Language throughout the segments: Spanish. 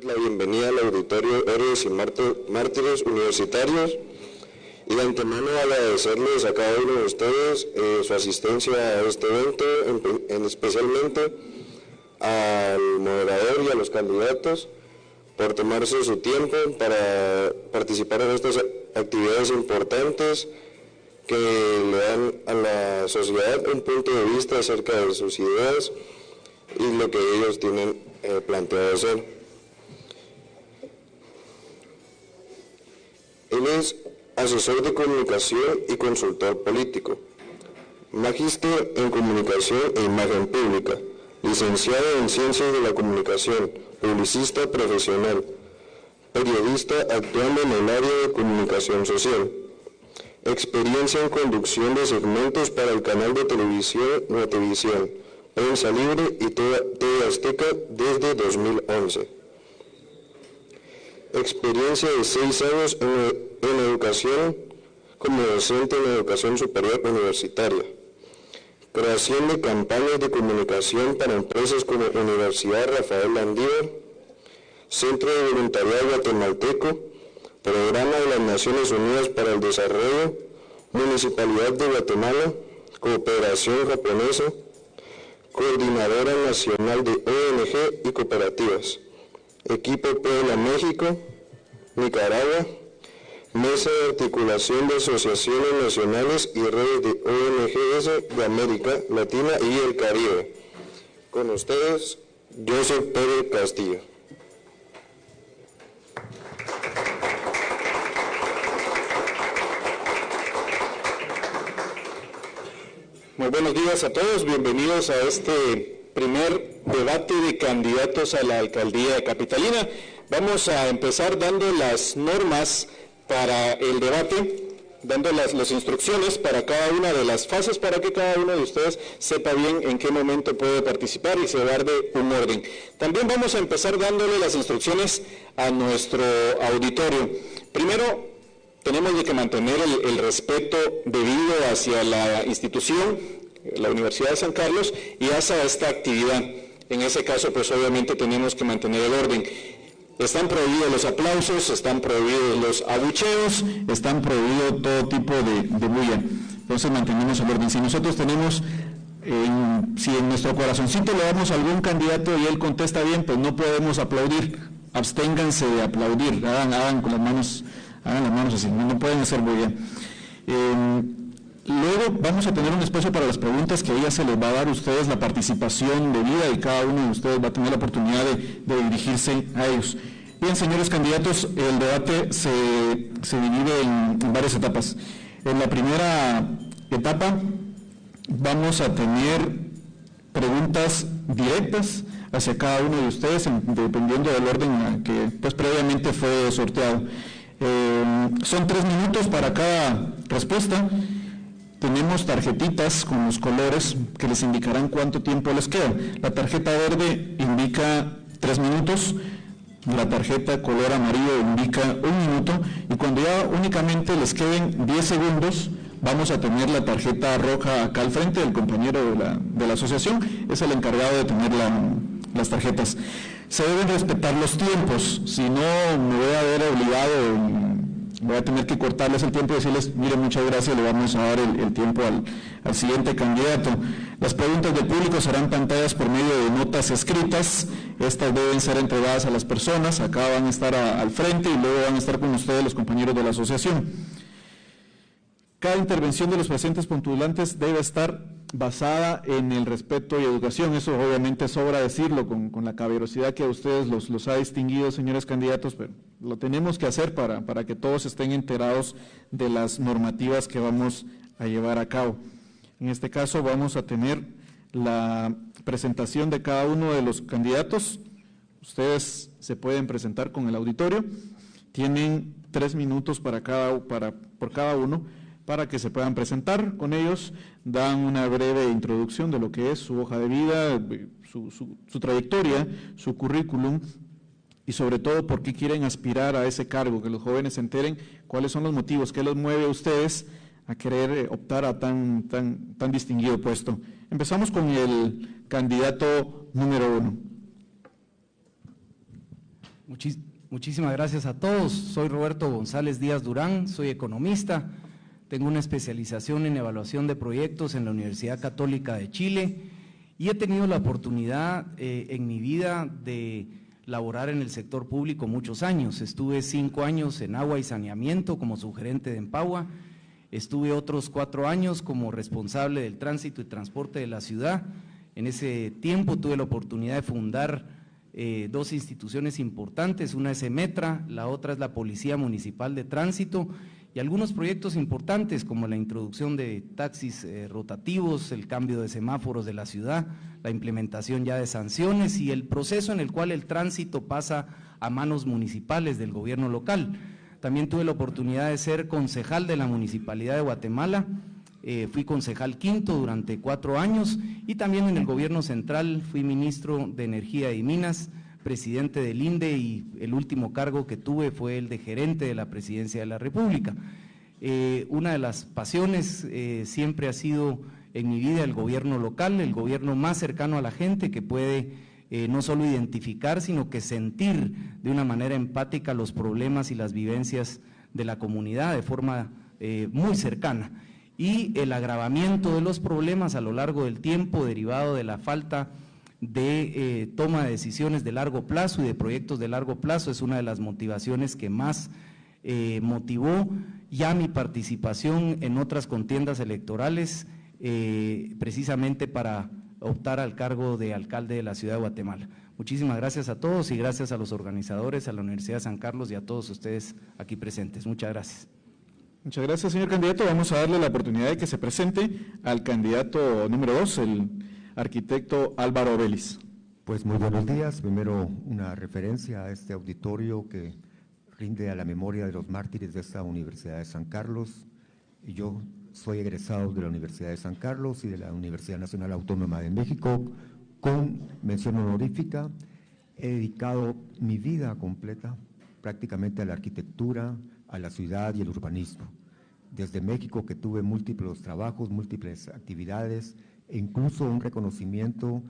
La bienvenida al auditorio Héroes y Mártires Universitarios y de antemano agradecerles a cada uno de ustedes su asistencia a este evento, especialmente al moderador y a los candidatos por tomarse su tiempo para participar en estas actividades importantes que le dan a la sociedad un punto de vista acerca de sus ideas y lo que ellos tienen planteado hacer. Él es asesor de comunicación y consultor político, magíster en comunicación e imagen pública, licenciado en ciencias de la comunicación, publicista profesional, periodista actuando en el área de comunicación social, experiencia en conducción de segmentos para el canal de televisión Notivisión, Prensa Libre y TV Azteca desde 2011. Experiencia de 6 años en educación como docente en educación superior universitaria. Creación de campañas de comunicación para empresas como Universidad Rafael Landívar, Centro de Voluntariado Guatemalteco, Programa de las Naciones Unidas para el Desarrollo, Municipalidad de Guatemala, Cooperación Japonesa, Coordinadora Nacional de ONG y Cooperativas, Equipo Puebla México, Nicaragua, Mesa de Articulación de Asociaciones Nacionales y Redes de ONGs de América Latina y el Caribe. Con ustedes, Joseph Pérez Castillo. Muy buenos días a todos, bienvenidos a este primer debate de candidatos a la alcaldía de Capitalina. Vamos a empezar dando las normas para el debate, dando las instrucciones para cada una de las fases para que cada uno de ustedes sepa bien en qué momento puede participar y se guarde un orden. También vamos a empezar dándole las instrucciones a nuestro auditorio. Primero, tenemos que mantener el respeto debido hacia la institución, la Universidad de San Carlos, y hacia esta actividad. En ese caso, pues obviamente tenemos que mantener el orden. Están prohibidos los aplausos, están prohibidos los abucheos, están prohibidos todo tipo de bulla. Entonces mantenemos el orden. Si nosotros tenemos, si en nuestro corazoncito le damos a algún candidato y él contesta bien, pues no podemos aplaudir. Absténganse de aplaudir, hagan con las manos, hagan las manos así, no pueden hacer bulla. Luego vamos a tener un espacio para las preguntas que ella se les va a dar a ustedes la participación debida y cada uno de ustedes va a tener la oportunidad de dirigirse a ellos. Bien, señores candidatos, el debate se divide en varias etapas. En la primera etapa vamos a tener preguntas directas hacia cada uno de ustedes, dependiendo del orden que pues previamente fue sorteado. Son 3 minutos para cada respuesta. Tenemos tarjetitas con los colores que les indicarán cuánto tiempo les queda. La tarjeta verde indica 3 minutos, la tarjeta color amarillo indica 1 minuto, y cuando ya únicamente les queden 10 segundos, vamos a tener la tarjeta roja acá al frente del compañero de la asociación, es el encargado de tener las tarjetas. Se deben respetar los tiempos, si no me voy a ver obligado, voy a tener que cortarles el tiempo y decirles, mire, muchas gracias, le vamos a dar el tiempo al siguiente candidato. Las preguntas del público serán pantallas por medio de notas escritas, estas deben ser entregadas a las personas, acá van a estar al frente y luego van a estar con ustedes los compañeros de la asociación. Cada intervención de los presentes postulantes debe estar basada en el respeto y educación. Eso obviamente sobra decirlo con la caballerosidad que a ustedes los ha distinguido, señores candidatos, pero lo tenemos que hacer para que todos estén enterados de las normativas que vamos a llevar a cabo. En este caso vamos a tener la presentación de cada uno de los candidatos. Ustedes se pueden presentar con el auditorio. Tienen 3 minutos por cada uno, para que se puedan presentar con ellos, dan una breve introducción de lo que es su hoja de vida, su trayectoria, su currículum y sobre todo por qué quieren aspirar a ese cargo, que los jóvenes se enteren cuáles son los motivos, qué los mueve a ustedes a querer optar a tan distinguido puesto. Empezamos con el candidato número 1. Muchísimas gracias a todos. Soy Roberto González Díaz Durán, soy economista, tengo una especialización en evaluación de proyectos en la Universidad Católica de Chile y he tenido la oportunidad en mi vida de laborar en el sector público muchos años. Estuve 5 años en agua y saneamiento como subgerente de Empagua, estuve otros 4 años como responsable del tránsito y transporte de la ciudad. En ese tiempo tuve la oportunidad de fundar 2 instituciones importantes, una es EMETRA, la otra es la Policía Municipal de Tránsito, y algunos proyectos importantes como la introducción de taxis rotativos, el cambio de semáforos de la ciudad, la implementación ya de sanciones y el proceso en el cual el tránsito pasa a manos municipales del gobierno local. También tuve la oportunidad de ser concejal de la Municipalidad de Guatemala. Fui concejal quinto durante 4 años y también en el gobierno central fui ministro de Energía y Minas, presidente del INDE y el último cargo que tuve fue el de gerente de la Presidencia de la República. Una de las pasiones siempre ha sido en mi vida el gobierno local, el gobierno más cercano a la gente que puede no solo identificar sino que sentir de una manera empática los problemas y las vivencias de la comunidad de forma muy cercana. Y el agravamiento de los problemas a lo largo del tiempo derivado de la falta de toma de decisiones de largo plazo y de proyectos de largo plazo es una de las motivaciones que más motivó ya mi participación en otras contiendas electorales precisamente para optar al cargo de alcalde de la ciudad de Guatemala. Muchísimas gracias a todos y gracias a los organizadores, a la Universidad de San Carlos y a todos ustedes aquí presentes. Muchas gracias. Muchas gracias, señor candidato. Vamos a darle la oportunidad de que se presente al candidato número 2, el arquitecto Álvaro Vélez. Pues muy buenos días. Primero, una referencia a este auditorio que rinde a la memoria de los mártires de esta Universidad de San Carlos. Y yo soy egresado de la Universidad de San Carlos y de la Universidad Nacional Autónoma de México con mención honorífica. He dedicado mi vida completa prácticamente a la arquitectura, a la ciudad y el urbanismo. Desde México, que tuve múltiples trabajos, múltiples actividades, e incluso un reconocimiento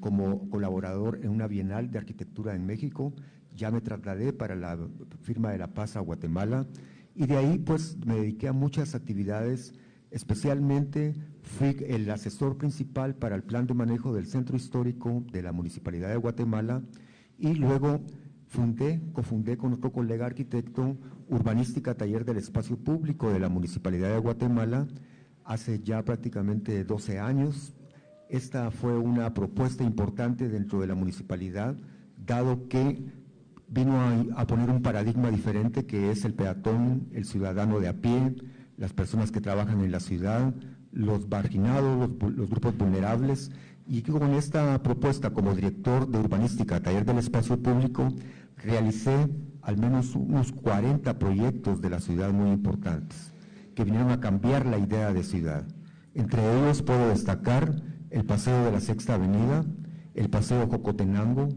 como colaborador en una Bienal de Arquitectura en México, ya me trasladé para la firma de la paz a Guatemala, y de ahí pues me dediqué a muchas actividades, especialmente fui el asesor principal para el plan de manejo del centro histórico de la Municipalidad de Guatemala, y luego cofundé con otro colega arquitecto Urbanística Taller del Espacio Público de la Municipalidad de Guatemala hace ya prácticamente 12 años. Esta fue una propuesta importante dentro de la municipalidad, dado que vino a poner un paradigma diferente que es el peatón, el ciudadano de a pie, las personas que trabajan en la ciudad, los marginados, los grupos vulnerables, y con esta propuesta como director de Urbanística Taller del Espacio Público realicé al menos unos 40 proyectos de la ciudad muy importantes que vinieron a cambiar la idea de ciudad. Entre ellos puedo destacar el Paseo de la Sexta Avenida, el Paseo Jocotenango,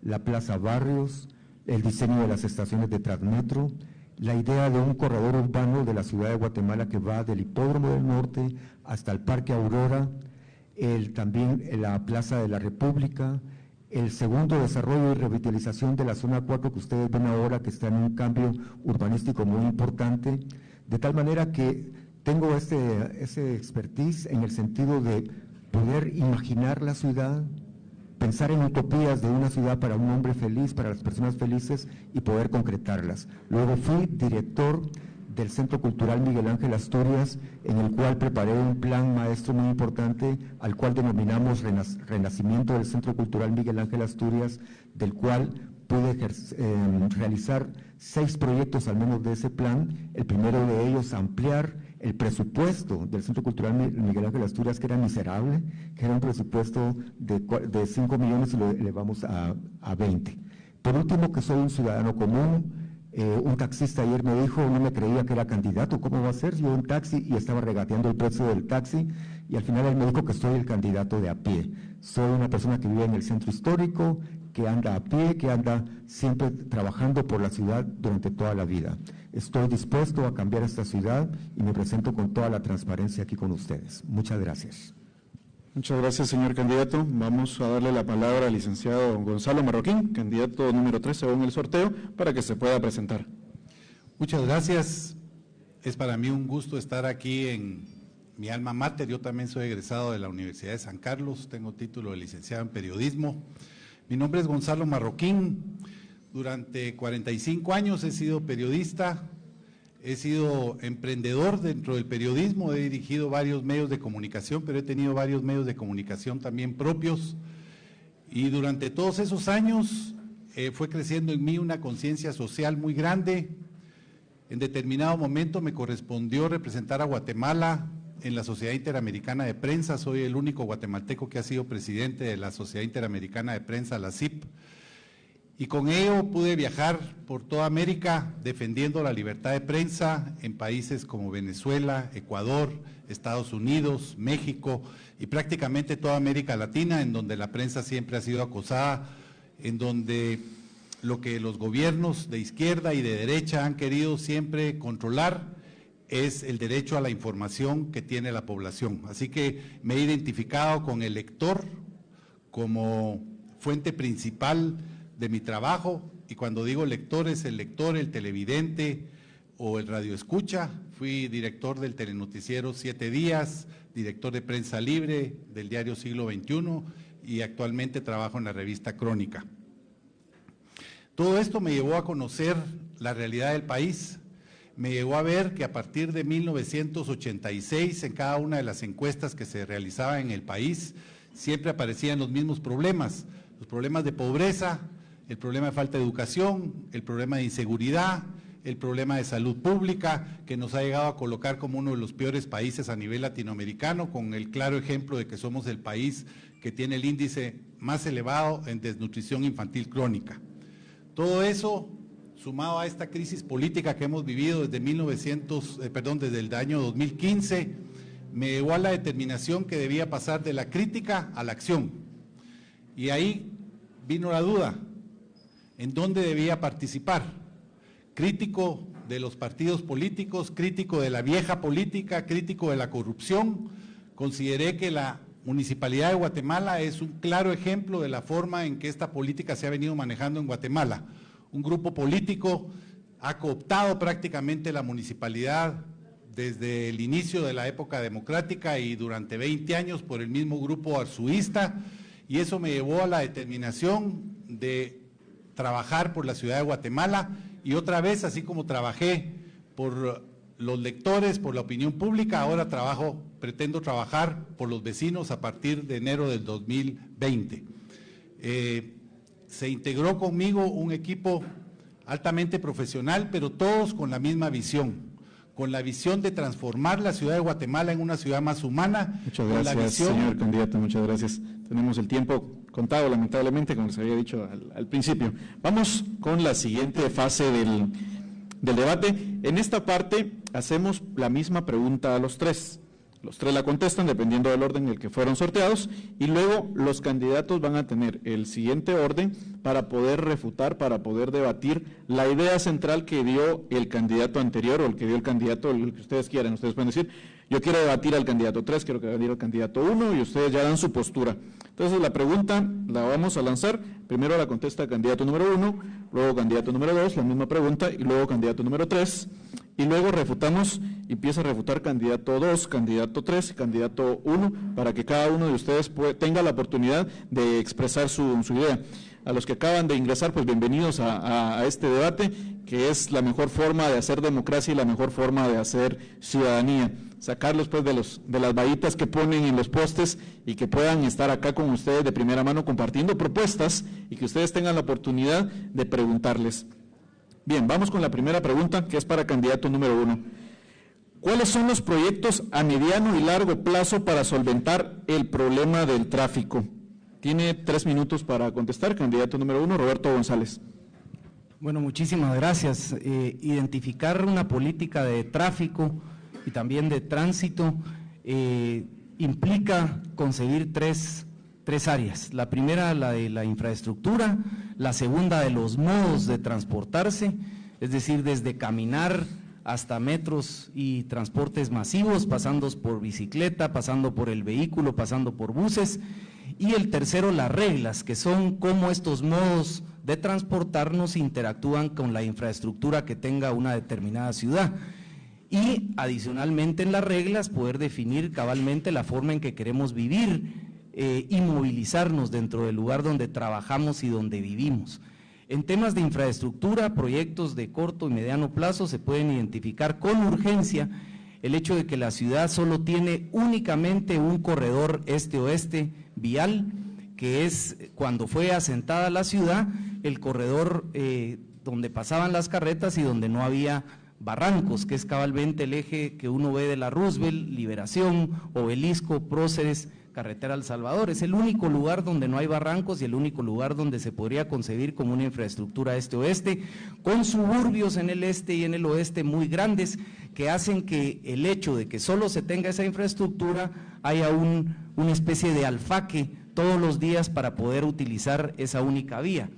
la Plaza Barrios, el diseño de las estaciones de Transmetro, la idea de un corredor urbano de la ciudad de Guatemala que va del Hipódromo del Norte hasta el Parque Aurora, también la Plaza de la República, el segundo desarrollo y revitalización de la zona 4 que ustedes ven ahora, que está en un cambio urbanístico muy importante, de tal manera que tengo ese expertise en el sentido de poder imaginar la ciudad, pensar en utopías de una ciudad para un hombre feliz, para las personas felices y poder concretarlas. Luego fui director del Centro Cultural Miguel Ángel Asturias, en el cual preparé un plan maestro muy importante, al cual denominamos Renacimiento del Centro Cultural Miguel Ángel Asturias, del cual pude realizar 6 proyectos al menos de ese plan. El primero de ellos, ampliar el presupuesto del Centro Cultural Miguel Ángel Asturias, que era miserable, que era un presupuesto de 5 millones y lo elevamos a 20. Por último, que soy un ciudadano común. Un taxista ayer me dijo, no me creía que era candidato, ¿cómo va a ser? Yo un taxi y estaba regateando el precio del taxi y al final él me dijo que soy el candidato de a pie. Soy una persona que vive en el centro histórico, que anda a pie, que anda siempre trabajando por la ciudad durante toda la vida. Estoy dispuesto a cambiar esta ciudad y me presento con toda la transparencia aquí con ustedes. Muchas gracias. Muchas gracias, señor candidato. Vamos a darle la palabra al licenciado Gonzalo Marroquín, candidato número 3 según el sorteo, para que se pueda presentar. Muchas gracias. Es para mí un gusto estar aquí en mi alma mater. Yo también soy egresado de la Universidad de San Carlos, tengo título de licenciado en periodismo. Mi nombre es Gonzalo Marroquín. Durante 45 años he sido periodista, he sido emprendedor dentro del periodismo, he dirigido varios medios de comunicación, pero he tenido varios medios de comunicación también propios. Y durante todos esos años fue creciendo en mí una conciencia social muy grande. En determinado momento me correspondió representar a Guatemala en la Sociedad Interamericana de Prensa. Soy el único guatemalteco que ha sido presidente de la Sociedad Interamericana de Prensa, la CIP. Y con ello pude viajar por toda América defendiendo la libertad de prensa en países como Venezuela, Ecuador, Estados Unidos, México y prácticamente toda América Latina, en donde la prensa siempre ha sido acosada, en donde lo que los gobiernos de izquierda y de derecha han querido siempre controlar es el derecho a la información que tiene la población. Así que me he identificado con el lector como fuente principal de mi trabajo, y cuando digo lector es el lector, el televidente o el radioescucha. Fui director del telenoticiero 7 Días, director de Prensa Libre del diario Siglo XXI y actualmente trabajo en la revista Crónica. Todo esto me llevó a conocer la realidad del país, me llevó a ver que a partir de 1986 en cada una de las encuestas que se realizaban en el país siempre aparecían los mismos problemas, los problemas de pobreza, el problema de falta de educación, el problema de inseguridad, el problema de salud pública, que nos ha llegado a colocar como uno de los peores países a nivel latinoamericano, con el claro ejemplo de que somos el país que tiene el índice más elevado en desnutrición infantil crónica. Todo eso, sumado a esta crisis política que hemos vivido desde desde el año 2015, me llevó a la determinación que debía pasar de la crítica a la acción. Y ahí vino la duda, ¿en dónde debía participar? Crítico de los partidos políticos, crítico de la vieja política, crítico de la corrupción. Consideré que la Municipalidad de Guatemala es un claro ejemplo de la forma en que esta política se ha venido manejando en Guatemala. Un grupo político ha cooptado prácticamente la municipalidad desde el inicio de la época democrática y durante 20 años por el mismo grupo arzuista, y eso me llevó a la determinación de trabajar por la ciudad de Guatemala, y otra vez, así como trabajé por los lectores, por la opinión pública, ahora pretendo trabajar por los vecinos a partir de enero del 2020. Se integró conmigo un equipo altamente profesional, pero todos con la misma visión, con la visión de transformar la ciudad de Guatemala en una ciudad más humana. Muchas gracias, señor candidato, muchas gracias. Tenemos el tiempo contado, lamentablemente, como les había dicho al principio. Vamos con la siguiente fase del debate. En esta parte hacemos la misma pregunta a los tres. Los tres la contestan dependiendo del orden en el que fueron sorteados, y luego los candidatos van a tener el siguiente orden para poder refutar, para poder debatir la idea central que dio el candidato anterior o el que dio el candidato, el que ustedes quieran. Ustedes pueden decir, yo quiero debatir al candidato 3, quiero debatir al candidato 1, y ustedes ya dan su postura. Entonces la pregunta la vamos a lanzar, primero la contesta el candidato número 1, luego candidato número 2, la misma pregunta, y luego candidato número 3, y luego refutamos, empieza a refutar candidato 2, candidato 3 y candidato 1, para que cada uno de ustedes tenga la oportunidad de expresar su idea. A los que acaban de ingresar, pues bienvenidos a este debate, que es la mejor forma de hacer democracia y la mejor forma de hacer ciudadanía. Sacarlos pues de las vallitas que ponen en los postes y que puedan estar acá con ustedes de primera mano compartiendo propuestas y que ustedes tengan la oportunidad de preguntarles. Bien, vamos con la primera pregunta, que es para candidato número 1. ¿Cuáles son los proyectos a mediano y largo plazo para solventar el problema del tráfico? Tiene 3 minutos para contestar, candidato número 1, Roberto González. Bueno, muchísimas gracias. Identificar una política de tráfico y también de tránsito implica concebir tres áreas. La primera, la de la infraestructura, la segunda, de los modos de transportarse, es decir, desde caminar hasta metros y transportes masivos, pasando por bicicleta, pasando por el vehículo, pasando por buses. Y el tercero, las reglas, que son cómo estos modos de transportarnos interactúan con la infraestructura que tenga una determinada ciudad. Y adicionalmente en las reglas poder definir cabalmente la forma en que queremos vivir y movilizarnos dentro del lugar donde trabajamos y donde vivimos. En temas de infraestructura, proyectos de corto y mediano plazo se pueden identificar con urgencia el hecho de que la ciudad solo tiene únicamente un corredor este-oeste vial, que es cuando fue asentada la ciudad, el corredor donde pasaban las carretas y donde no había barrancos, que es cabalmente el eje que uno ve de la Roosevelt, Liberación, Obelisco, Próceres, Carretera El Salvador. Es el único lugar donde no hay barrancos y el único lugar donde se podría concebir como una infraestructura este-oeste, con suburbios en el este y en el oeste muy grandes, que hacen que el hecho de que solo se tenga esa infraestructura haya una especie de alfaque todos los días para poder utilizar esa única vía.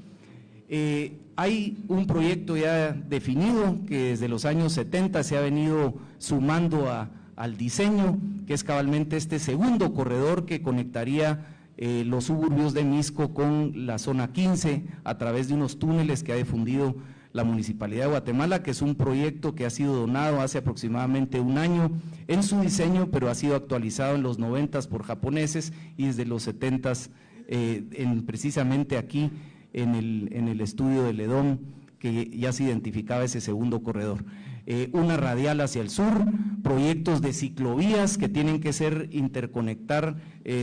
Hay un proyecto ya definido que desde los años 70 se ha venido sumando al diseño, que es cabalmente este segundo corredor que conectaría los suburbios de Misco con la zona 15 a través de unos túneles que ha difundido la Municipalidad de Guatemala, que es un proyecto que ha sido donado hace aproximadamente un año en su diseño, pero ha sido actualizado en los 90s por japoneses y desde los 70s precisamente aquí en el estudio de Ledón, que ya se identificaba ese segundo corredor. Una radial hacia el sur, proyectos de ciclovías que tienen que interconectar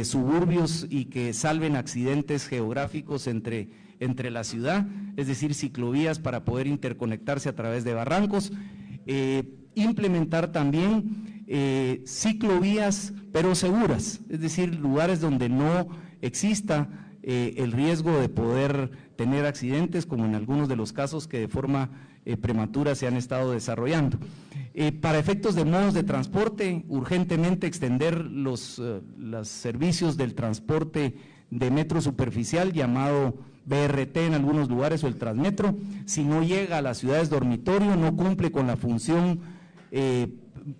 suburbios y que salven accidentes geográficos entre la ciudad, es decir, ciclovías para poder interconectarse a través de barrancos, implementar también ciclovías pero seguras, es decir, lugares donde no exista el riesgo de poder tener accidentes, como en algunos de los casos que de forma prematura se han estado desarrollando. Para efectos de modos de transporte, urgentemente extender los servicios del transporte de metro superficial, llamado BRT en algunos lugares, o el Transmetro. Si no llega a las ciudades dormitorio, no cumple con la función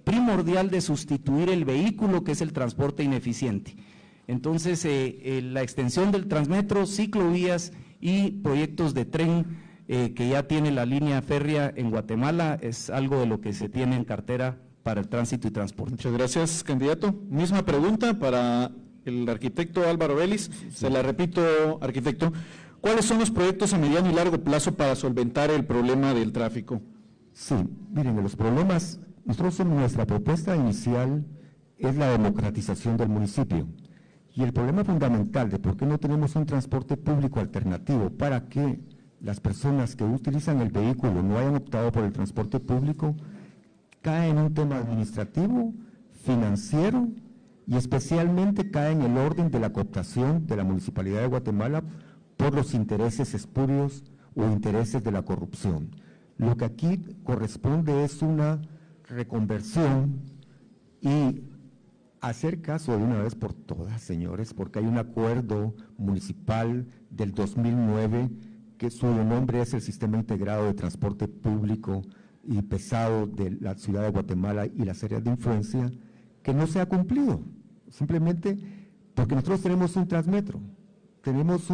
primordial de sustituir el vehículo, que es el transporte ineficiente. Entonces, la extensión del Transmetro, ciclovías y proyectos de tren que ya tiene la línea férrea en Guatemala es algo de lo que se tiene en cartera para el tránsito y transporte. Muchas gracias, candidato. Misma pregunta para el arquitecto Álvaro Vélez. Se la repito, arquitecto. ¿Cuáles son los proyectos a mediano y largo plazo para solventar el problema del tráfico? Sí, miren, los problemas, nosotros en nuestra propuesta inicial es la democratización del municipio. Y el problema fundamental de por qué no tenemos un transporte público alternativo para que las personas que utilizan el vehículo no hayan optado por el transporte público, cae en un tema administrativo, financiero y especialmente cae en el orden de la cooptación de la Municipalidad de Guatemala por los intereses espurios o intereses de la corrupción. Lo que aquí corresponde es una reconversión y hacer caso de una vez por todas, señores, porque hay un acuerdo municipal del 2009 que su nombre es el Sistema Integrado de Transporte Público y Pesado de la Ciudad de Guatemala y las áreas de influencia, que no se ha cumplido, simplemente porque nosotros tenemos un Transmetro, tenemos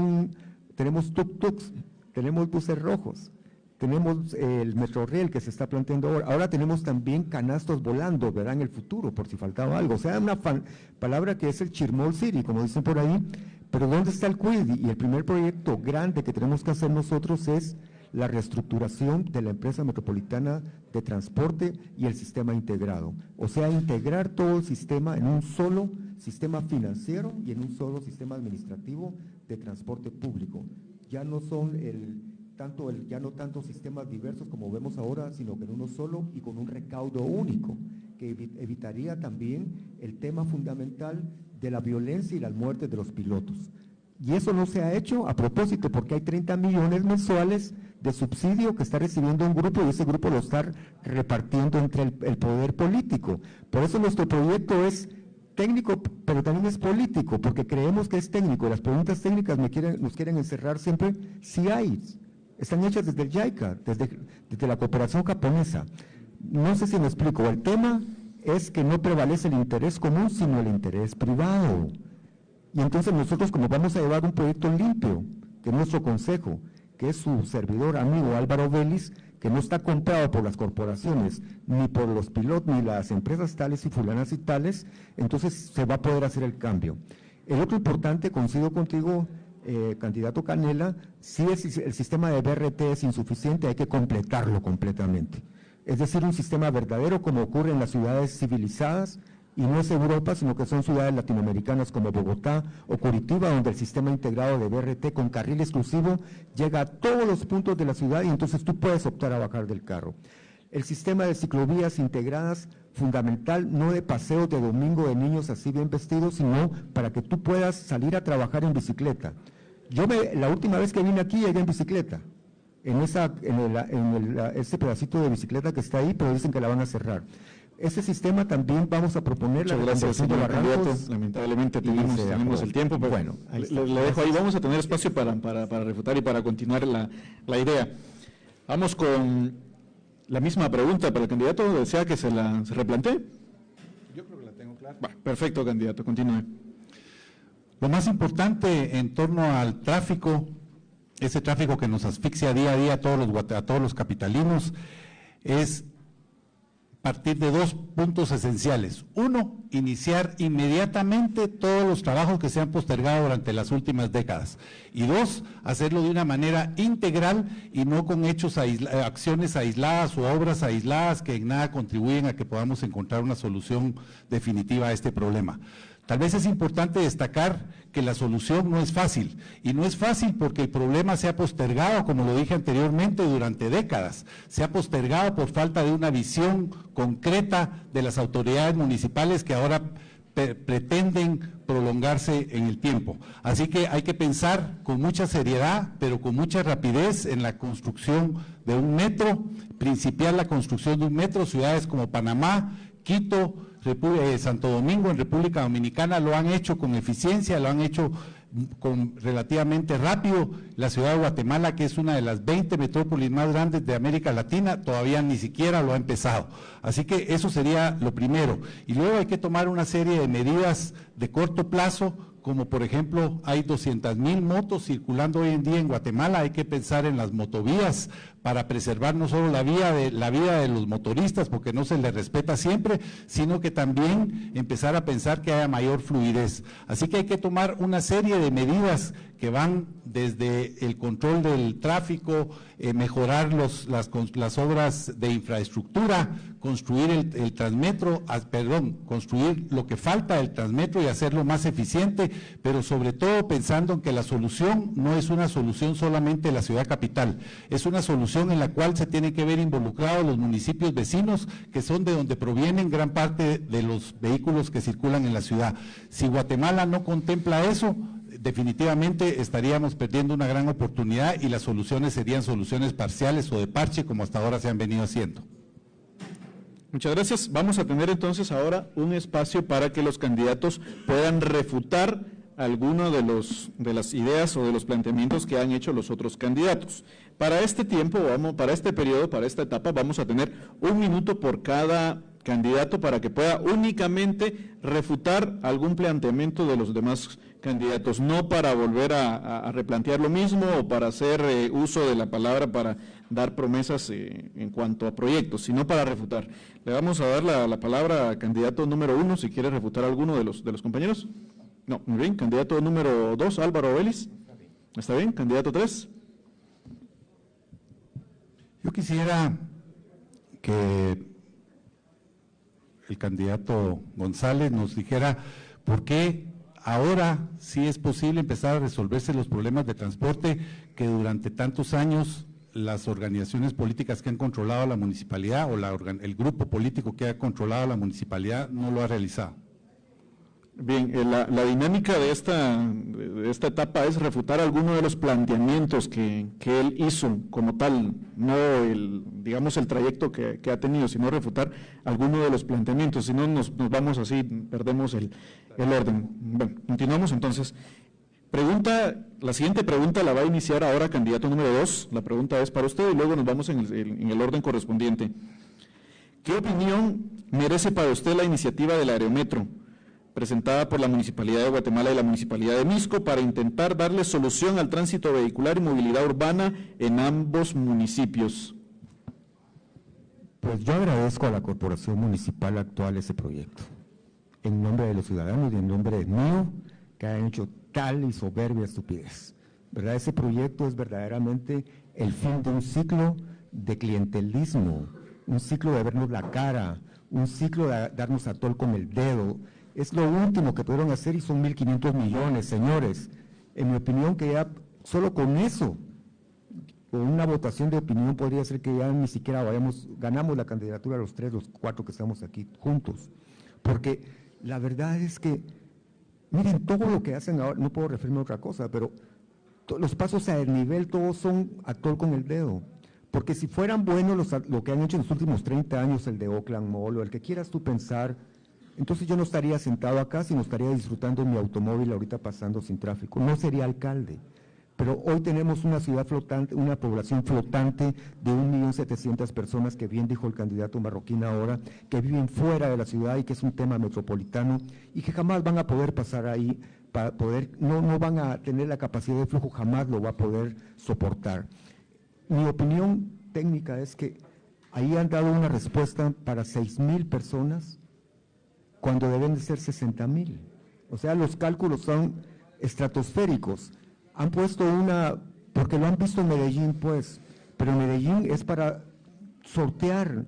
tuk-tuks, tenemos buses rojos, tenemos el Metrorail que se está planteando ahora tenemos también canastos volando, ¿verdad?, en el futuro, por si faltaba algo. O sea, una palabra que es el Chirmol City, como dicen por ahí, pero ¿dónde está el CUID? Y el primer proyecto grande que tenemos que hacer nosotros es la reestructuración de la empresa metropolitana de transporte y el sistema integrado. O sea, integrar todo el sistema en un solo sistema financiero y en un solo sistema administrativo de transporte público. Ya no son ya no tanto sistemas diversos como vemos ahora, sino que en uno solo y con un recaudo único, que evitaría también el tema fundamental de la violencia y las muertes de los pilotos. Y eso no se ha hecho a propósito, porque hay 30 millones mensuales de subsidio que está recibiendo un grupo y ese grupo lo está repartiendo entre el poder político. Por eso nuestro proyecto es técnico, pero también es político, porque creemos que es técnico. Las preguntas técnicas nos quieren encerrar siempre, sí hay. Están hechas desde el JICA, desde la cooperación japonesa. No sé si me explico. El tema es que no prevalece el interés común, sino el interés privado. Y entonces nosotros, como vamos a llevar un proyecto limpio, que es nuestro consejo, que es su servidor amigo Álvaro Vélez, que no está comprado por las corporaciones, ni por los pilotos, ni las empresas tales y fulanas y tales, entonces se va a poder hacer el cambio. El otro importante, coincido contigo, candidato Canela, si el sistema de BRT es insuficiente, hay que completarlo completamente. Es decir, un sistema verdadero como ocurre en las ciudades civilizadas, y no es Europa, sino que son ciudades latinoamericanas como Bogotá o Curitiba, donde el sistema integrado de BRT con carril exclusivo llega a todos los puntos de la ciudad y entonces tú puedes optar a bajar del carro. El sistema de ciclovías integradas, fundamental, no de paseos de domingo de niños así bien vestidos, sino para que tú puedas salir a trabajar en bicicleta. La última vez que vine aquí llegué en bicicleta, ese pedacito de bicicleta que está ahí, pero dicen que la van a cerrar. Ese sistema también vamos a proponer. Muchas gracias, señor candidato. Lamentablemente tenemos el tiempo, pero bueno, le dejo ahí. Vamos a tener espacio para refutar y para continuar la idea. Vamos con la misma pregunta para el candidato. ¿Desea que se replantee? Yo creo que la tengo clara. Perfecto, candidato, continúe. Lo más importante en torno al tráfico, ese tráfico que nos asfixia día a día a todos los capitalinos, es partir de dos puntos esenciales. Uno, iniciar inmediatamente todos los trabajos que se han postergado durante las últimas décadas. Y dos, hacerlo de una manera integral y no con acciones aisladas o obras aisladas que en nada contribuyen a que podamos encontrar una solución definitiva a este problema. Tal vez es importante destacar que la solución no es fácil, y no es fácil porque el problema se ha postergado, como lo dije anteriormente, durante décadas. Se ha postergado por falta de una visión concreta de las autoridades municipales que ahora pretenden prolongarse en el tiempo. Así que hay que pensar con mucha seriedad, pero con mucha rapidez en la construcción de un metro, principiar la construcción de un metro. Ciudades como Panamá, Quito, Santo Domingo, en República Dominicana lo han hecho con eficiencia, lo han hecho relativamente rápido. La ciudad de Guatemala, que es una de las 20 metrópolis más grandes de América Latina, todavía ni siquiera lo ha empezado. Así que eso sería lo primero. Y luego hay que tomar una serie de medidas de corto plazo, como por ejemplo hay 200,000 motos circulando hoy en día en Guatemala. Hay que pensar en las motovías para preservar no solo la vida de los motoristas, porque no se les respeta siempre, sino que también empezar a pensar que haya mayor fluidez. Así que hay que tomar una serie de medidas que van desde el control del tráfico, mejorar las obras de infraestructura, construir el Transmetro, construir lo que falta del Transmetro y hacerlo más eficiente, pero sobre todo pensando en que la solución no es una solución solamente de la ciudad capital, es una solución en la cual se tienen que ver involucrados los municipios vecinos, que son de donde provienen gran parte de los vehículos que circulan en la ciudad. Si Guatemala no contempla eso, definitivamente estaríamos perdiendo una gran oportunidad y las soluciones serían soluciones parciales o de parche, como hasta ahora se han venido haciendo. Muchas gracias. Vamos a tener entonces ahora un espacio para que los candidatos puedan refutar alguno de las ideas o de los planteamientos que han hecho los otros candidatos. Para este tiempo, para este periodo, para esta etapa, vamos a tener 1 minuto por cada candidato para que pueda únicamente refutar algún planteamiento de los demás candidatos, no para volver a replantear lo mismo o para hacer uso de la palabra para dar promesas en cuanto a proyectos, sino para refutar. Le vamos a dar la palabra al candidato número 1, si quiere refutar a alguno de los compañeros. No, muy bien. Candidato número 2, Álvaro Vélez. ¿Está bien? Candidato 3. Yo quisiera que el candidato González nos dijera por qué ahora sí es posible empezar a resolverse los problemas de transporte que durante tantos años las organizaciones políticas que han controlado la municipalidad o el grupo político que ha controlado la municipalidad no lo ha realizado. Bien, la dinámica de esta etapa es refutar alguno de los planteamientos que él hizo como tal, no el trayecto que ha tenido, sino refutar alguno de los planteamientos, si no nos vamos así, perdemos el orden. Bueno, continuamos entonces. La siguiente pregunta la va a iniciar ahora candidato número 2, la pregunta es para usted y luego nos vamos en el orden correspondiente. ¿Qué opinión merece para usted la iniciativa del Aerometro, presentada por la Municipalidad de Guatemala y la Municipalidad de Misco, para intentar darle solución al tránsito vehicular y movilidad urbana en ambos municipios? Pues yo agradezco a la Corporación Municipal actual ese proyecto, en nombre de los ciudadanos y en nombre mío, que han hecho tal y soberbia estupidez. ¿Verdad? Ese proyecto es verdaderamente el fin de un ciclo de clientelismo, un ciclo de vernos la cara, un ciclo de darnos a tol con el dedo. Es lo último que pudieron hacer y son 1.500 millones, señores. En mi opinión, que ya solo con eso, con una votación de opinión, podría ser que ya ni siquiera ganamos la candidatura los 3, los 4 que estamos aquí juntos. Porque la verdad es que, miren, todo lo que hacen ahora, no puedo referirme a otra cosa, pero los pasos a nivel todos son a tol con el dedo. Porque si fueran buenos lo que han hecho en los últimos 30 años, el de Oakland Mall o el que quieras tú pensar, entonces yo no estaría sentado acá, sino estaría disfrutando de mi automóvil ahorita pasando sin tráfico. No sería alcalde. Pero hoy tenemos una ciudad flotante, una población flotante de 1.700.000 personas, que bien dijo el candidato marroquín ahora, que viven fuera de la ciudad y que es un tema metropolitano y que jamás van a poder pasar ahí, no van a tener la capacidad de flujo, jamás lo va a poder soportar. Mi opinión técnica es que ahí han dado una respuesta para 6.000 personas cuando deben de ser 60.000. O sea, los cálculos son estratosféricos. Han puesto porque lo han visto en Medellín, pues, pero Medellín es para sortear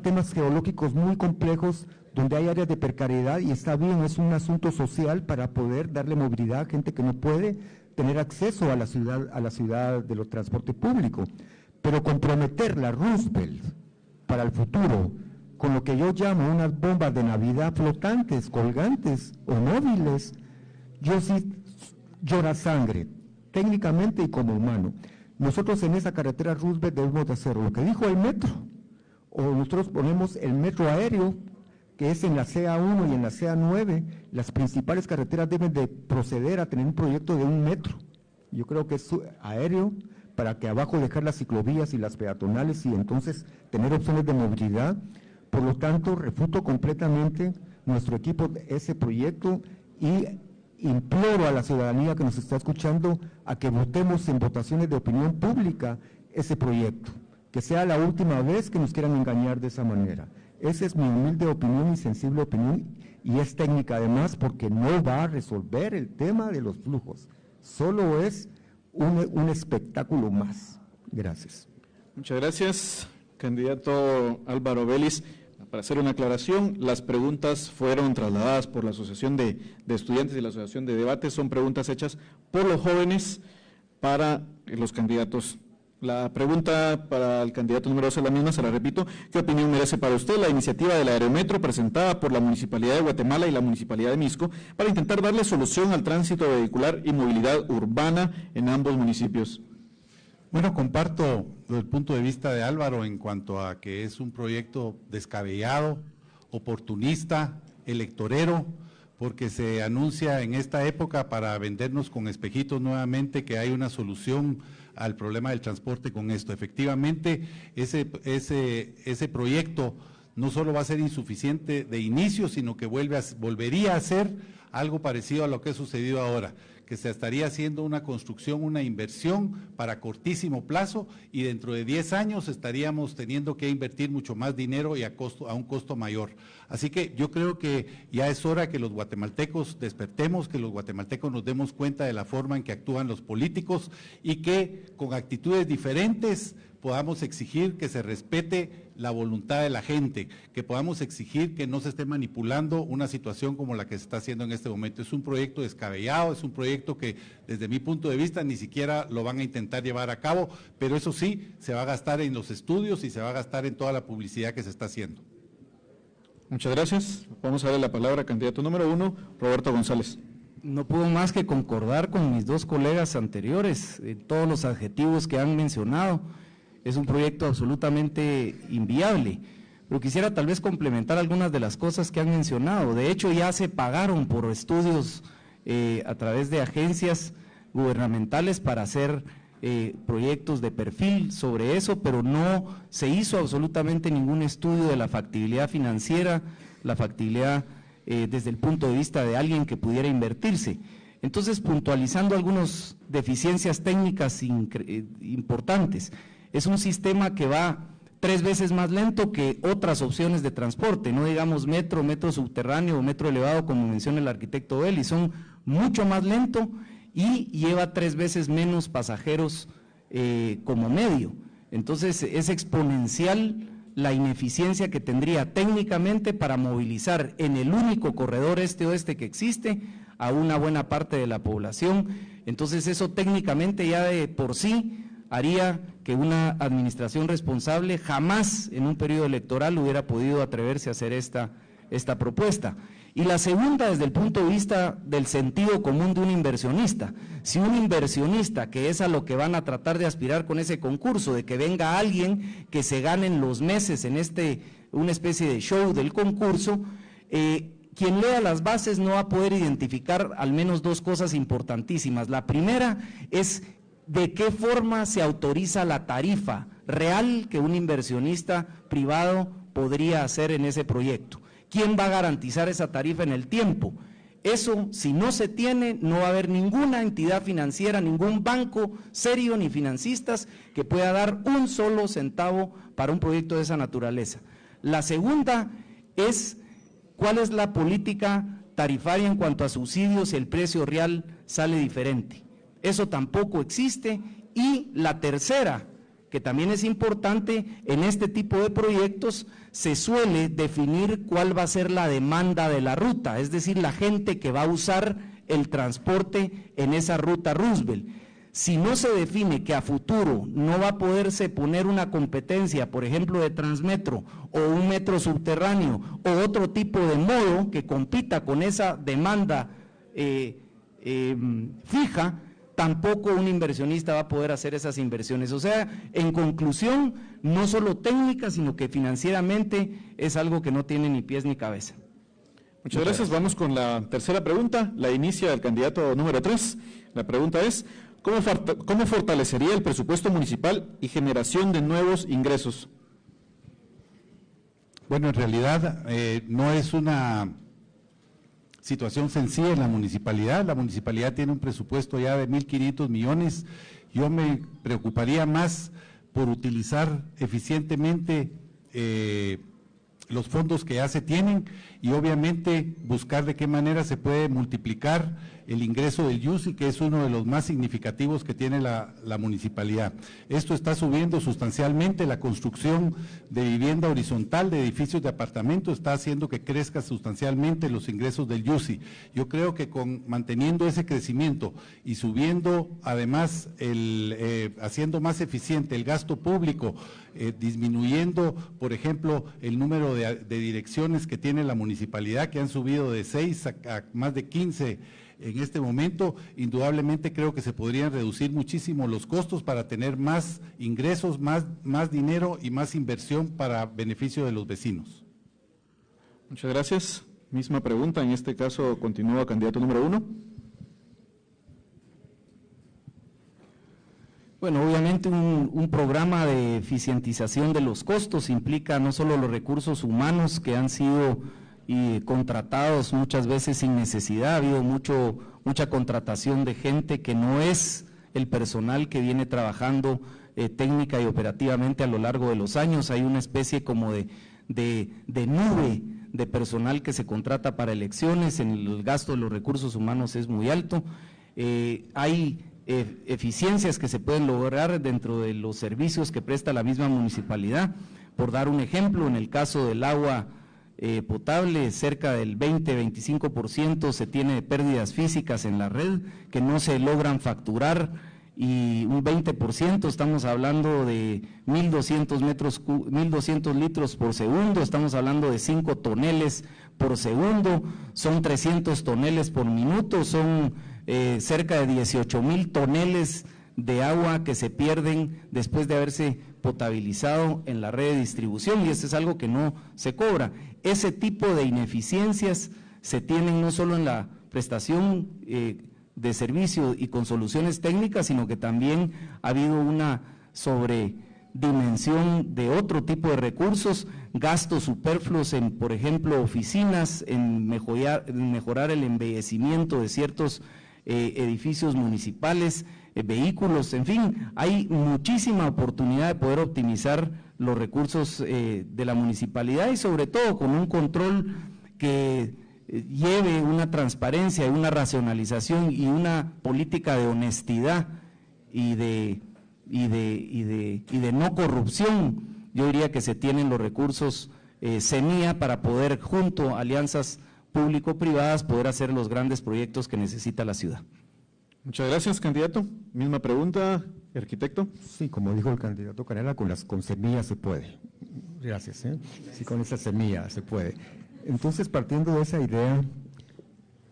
temas geológicos muy complejos donde hay áreas de precariedad y está bien, es un asunto social para poder darle movilidad a gente que no puede tener acceso a la ciudad de los transporte público, pero comprometer la Roosevelt para el futuro con lo que yo llamo unas bombas de Navidad flotantes, colgantes o móviles, yo sí llora sangre, técnicamente y como humano. Nosotros en esa carretera Roosevelt debemos de hacer lo que dijo el metro, o nosotros ponemos el metro aéreo, que es en la CA1 y en la CA9, las principales carreteras deben de proceder a tener un proyecto de 1 metro. Yo creo que es aéreo, para que abajo dejar las ciclovías y las peatonales y entonces tener opciones de movilidad. Por lo tanto, refuto completamente nuestro equipo ese proyecto y imploro a la ciudadanía que nos está escuchando a que votemos en votaciones de opinión pública ese proyecto, que sea la última vez que nos quieran engañar de esa manera. Esa es mi humilde opinión y sensible opinión, y es técnica además, porque no va a resolver el tema de los flujos, solo es un espectáculo más. Gracias. Muchas gracias, candidato Álvaro Vélez. Para hacer una aclaración, las preguntas fueron trasladadas por la Asociación de Estudiantes y la Asociación de Debates, son preguntas hechas por los jóvenes para los candidatos. La pregunta para el candidato número 2 es la misma, se la repito. ¿Qué opinión merece para usted la iniciativa del Aerometro presentada por la Municipalidad de Guatemala y la Municipalidad de Misco para intentar darle solución al tránsito vehicular y movilidad urbana en ambos municipios? Bueno, comparto el punto de vista de Álvaro en cuanto a que es un proyecto descabellado, oportunista, electorero, porque se anuncia en esta época para vendernos con espejitos nuevamente que hay una solución al problema del transporte con esto. Efectivamente, ese proyecto no solo va a ser insuficiente de inicio, sino que volvería a ser algo parecido a lo que ha sucedido ahora, que se estaría haciendo una construcción, una inversión para cortísimo plazo y dentro de 10 años estaríamos teniendo que invertir mucho más dinero y a un costo mayor. Así que yo creo que ya es hora que los guatemaltecos despertemos, que los guatemaltecos nos demos cuenta de la forma en que actúan los políticos y que con actitudes diferentes podamos exigir que se respete la voluntad de la gente, que podamos exigir que no se esté manipulando una situación como la que se está haciendo en este momento. Es un proyecto descabellado, es un proyecto que desde mi punto de vista ni siquiera lo van a intentar llevar a cabo, pero eso sí, se va a gastar en los estudios y se va a gastar en toda la publicidad que se está haciendo. Muchas gracias. Vamos a darle la palabra al candidato número 1, Roberto González. No puedo más que concordar con mis dos colegas anteriores, todos los adjetivos que han mencionado. Es un proyecto absolutamente inviable, pero quisiera tal vez complementar algunas de las cosas que han mencionado. De hecho, ya se pagaron por estudios a través de agencias gubernamentales para hacer proyectos de perfil sobre eso, pero no se hizo absolutamente ningún estudio de la factibilidad financiera, la factibilidad desde el punto de vista de alguien que pudiera invertirse. Entonces, puntualizando algunas deficiencias técnicas importantes, es un sistema que va 3 veces más lento que otras opciones de transporte, no digamos metro, metro subterráneo o metro elevado como menciona el arquitecto Belli, son mucho más lento y lleva 3 veces menos pasajeros como medio. Entonces es exponencial la ineficiencia que tendría técnicamente para movilizar en el único corredor este-oeste que existe a una buena parte de la población. Entonces eso técnicamente ya de por sí haría que una administración responsable jamás en un periodo electoral hubiera podido atreverse a hacer esta propuesta. Y la segunda, desde el punto de vista del sentido común de un inversionista. Si un inversionista, que es a lo que van a tratar de aspirar con ese concurso, de que venga alguien que se gane en los meses en una especie de show del concurso, quien lea las bases no va a poder identificar al menos 2 cosas importantísimas. La primera es de qué forma se autoriza la tarifa real que un inversionista privado podría hacer en ese proyecto. ¿Quién va a garantizar esa tarifa en el tiempo? Eso, si no se tiene, no va a haber ninguna entidad financiera, ningún banco serio ni financistas que pueda dar un solo centavo para un proyecto de esa naturaleza. La segunda es cuál es la política tarifaria en cuanto a subsidios si el precio real sale diferente. Eso tampoco existe. Y la tercera, que también es importante, en este tipo de proyectos se suele definir cuál va a ser la demanda de la ruta, es decir, la gente que va a usar el transporte en esa ruta Roosevelt. Si no se define que a futuro no va a poderse poner una competencia, por ejemplo, de Transmetro o un metro subterráneo o otro tipo de modo que compita con esa demanda fija, tampoco un inversionista va a poder hacer esas inversiones. O sea, en conclusión, no solo técnica, sino que financieramente es algo que no tiene ni pies ni cabeza. Muchas gracias. Vamos con la tercera pregunta, la inicia el candidato número 3. La pregunta es, ¿cómo fortalecería el presupuesto municipal y generación de nuevos ingresos? Bueno, en realidad no es una situación sencilla en la municipalidad. La municipalidad tiene un presupuesto ya de 1.500 millones. Yo me preocuparía más por utilizar eficientemente los fondos que ya se tienen y obviamente buscar de qué manera se puede multiplicar el ingreso del YUSI, que es uno de los más significativos que tiene la municipalidad. Esto está subiendo sustancialmente, la construcción de vivienda horizontal, de edificios de apartamentos, está haciendo que crezca sustancialmente los ingresos del YUSI. Yo creo que manteniendo ese crecimiento y subiendo además, haciendo más eficiente el gasto público, disminuyendo, por ejemplo, el número de direcciones que tiene la municipalidad, que han subido de 6 a más de 15 en este momento, indudablemente creo que se podrían reducir muchísimo los costos para tener más ingresos, más dinero y más inversión para beneficio de los vecinos. Muchas gracias. Misma pregunta, en este caso continúa candidato número 1. Bueno, obviamente un programa de eficientización de los costos implica no solo los recursos humanos que han sido contratados muchas veces sin necesidad, ha habido mucha contratación de gente que no es el personal que viene trabajando técnica y operativamente a lo largo de los años. Hay una especie como de nube de personal que se contrata para elecciones, el gasto de los recursos humanos es muy alto, hay eficiencias que se pueden lograr dentro de los servicios que presta la misma municipalidad. Por dar un ejemplo, en el caso del agua potable, cerca del 20-25% se tiene de pérdidas físicas en la red que no se logran facturar, y un 20%, estamos hablando de 1.200 litros por segundo, estamos hablando de 5 toneles por segundo, son 300 toneles por minuto, son cerca de 18,000 toneles de agua que se pierden después de haberse potabilizado en la red de distribución, y eso es algo que no se cobra. Ese tipo de ineficiencias se tienen no solo en la prestación de servicio y con soluciones técnicas, sino que también ha habido una sobredimensión de otro tipo de recursos, gastos superfluos en, por ejemplo, oficinas, en mejorar el embellecimiento de ciertos edificios municipales, vehículos, en fin, hay muchísima oportunidad de poder optimizar los recursos de la municipalidad y sobre todo con un control que lleve una transparencia y una racionalización y una política de honestidad y de no corrupción. Yo diría que se tienen los recursos CENIA para poder, junto a alianzas público-privadas, poder hacer los grandes proyectos que necesita la ciudad. Muchas gracias, candidato. Misma pregunta, arquitecto. Sí, como dijo el candidato Canela, con semillas se puede. Gracias. Sí, con esa semilla se puede. Entonces, partiendo de esa idea,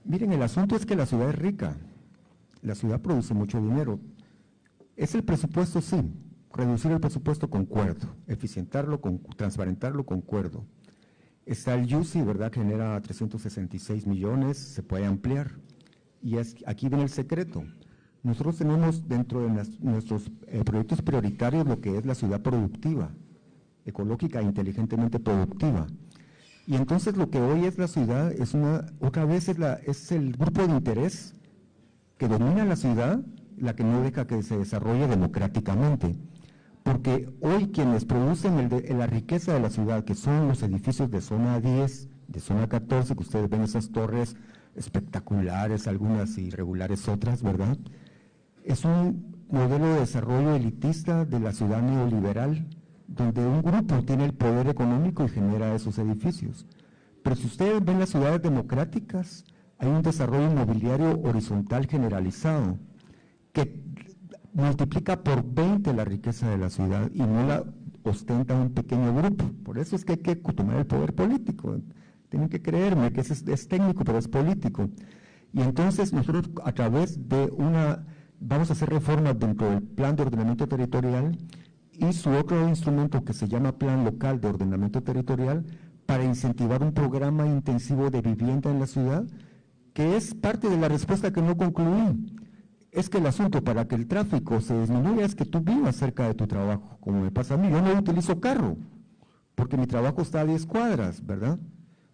miren, el asunto es que la ciudad es rica, la ciudad produce mucho dinero. ¿Es el presupuesto? Sí. Reducir el presupuesto, concuerdo. Eficientarlo, transparentarlo, concuerdo. Está el UCI, ¿verdad?, que genera 366 millones, se puede ampliar. Y aquí viene el secreto. Nosotros tenemos dentro de nuestros proyectos prioritarios lo que es la ciudad productiva, ecológica e inteligentemente productiva. Y entonces lo que hoy es la ciudad es otra vez es el grupo de interés que domina la ciudad, la que no deja que se desarrolle democráticamente. Porque hoy quienes producen la riqueza de la ciudad, que son los edificios de zona 10, de zona 14, que ustedes ven esas torres espectaculares, algunas irregulares otras, ¿verdad? Es un modelo de desarrollo elitista de la ciudad neoliberal, donde un grupo tiene el poder económico y genera esos edificios. Pero si ustedes ven las ciudades democráticas, hay un desarrollo inmobiliario horizontal generalizado, que multiplica por 20 la riqueza de la ciudad y no la ostenta un pequeño grupo. Por eso es que hay que tomar el poder político. Tienen que creerme que es técnico, pero es político. Y entonces nosotros a través de vamos a hacer reformas dentro del Plan de Ordenamiento Territorial y su otro instrumento que se llama Plan Local de Ordenamiento Territorial para incentivar un programa intensivo de vivienda en la ciudad, que es parte de la respuesta que no concluí. Es que el asunto para que el tráfico se disminuya es que tú vivas cerca de tu trabajo, como me pasa a mí. Yo no utilizo carro, porque mi trabajo está a 10 cuadras, ¿verdad?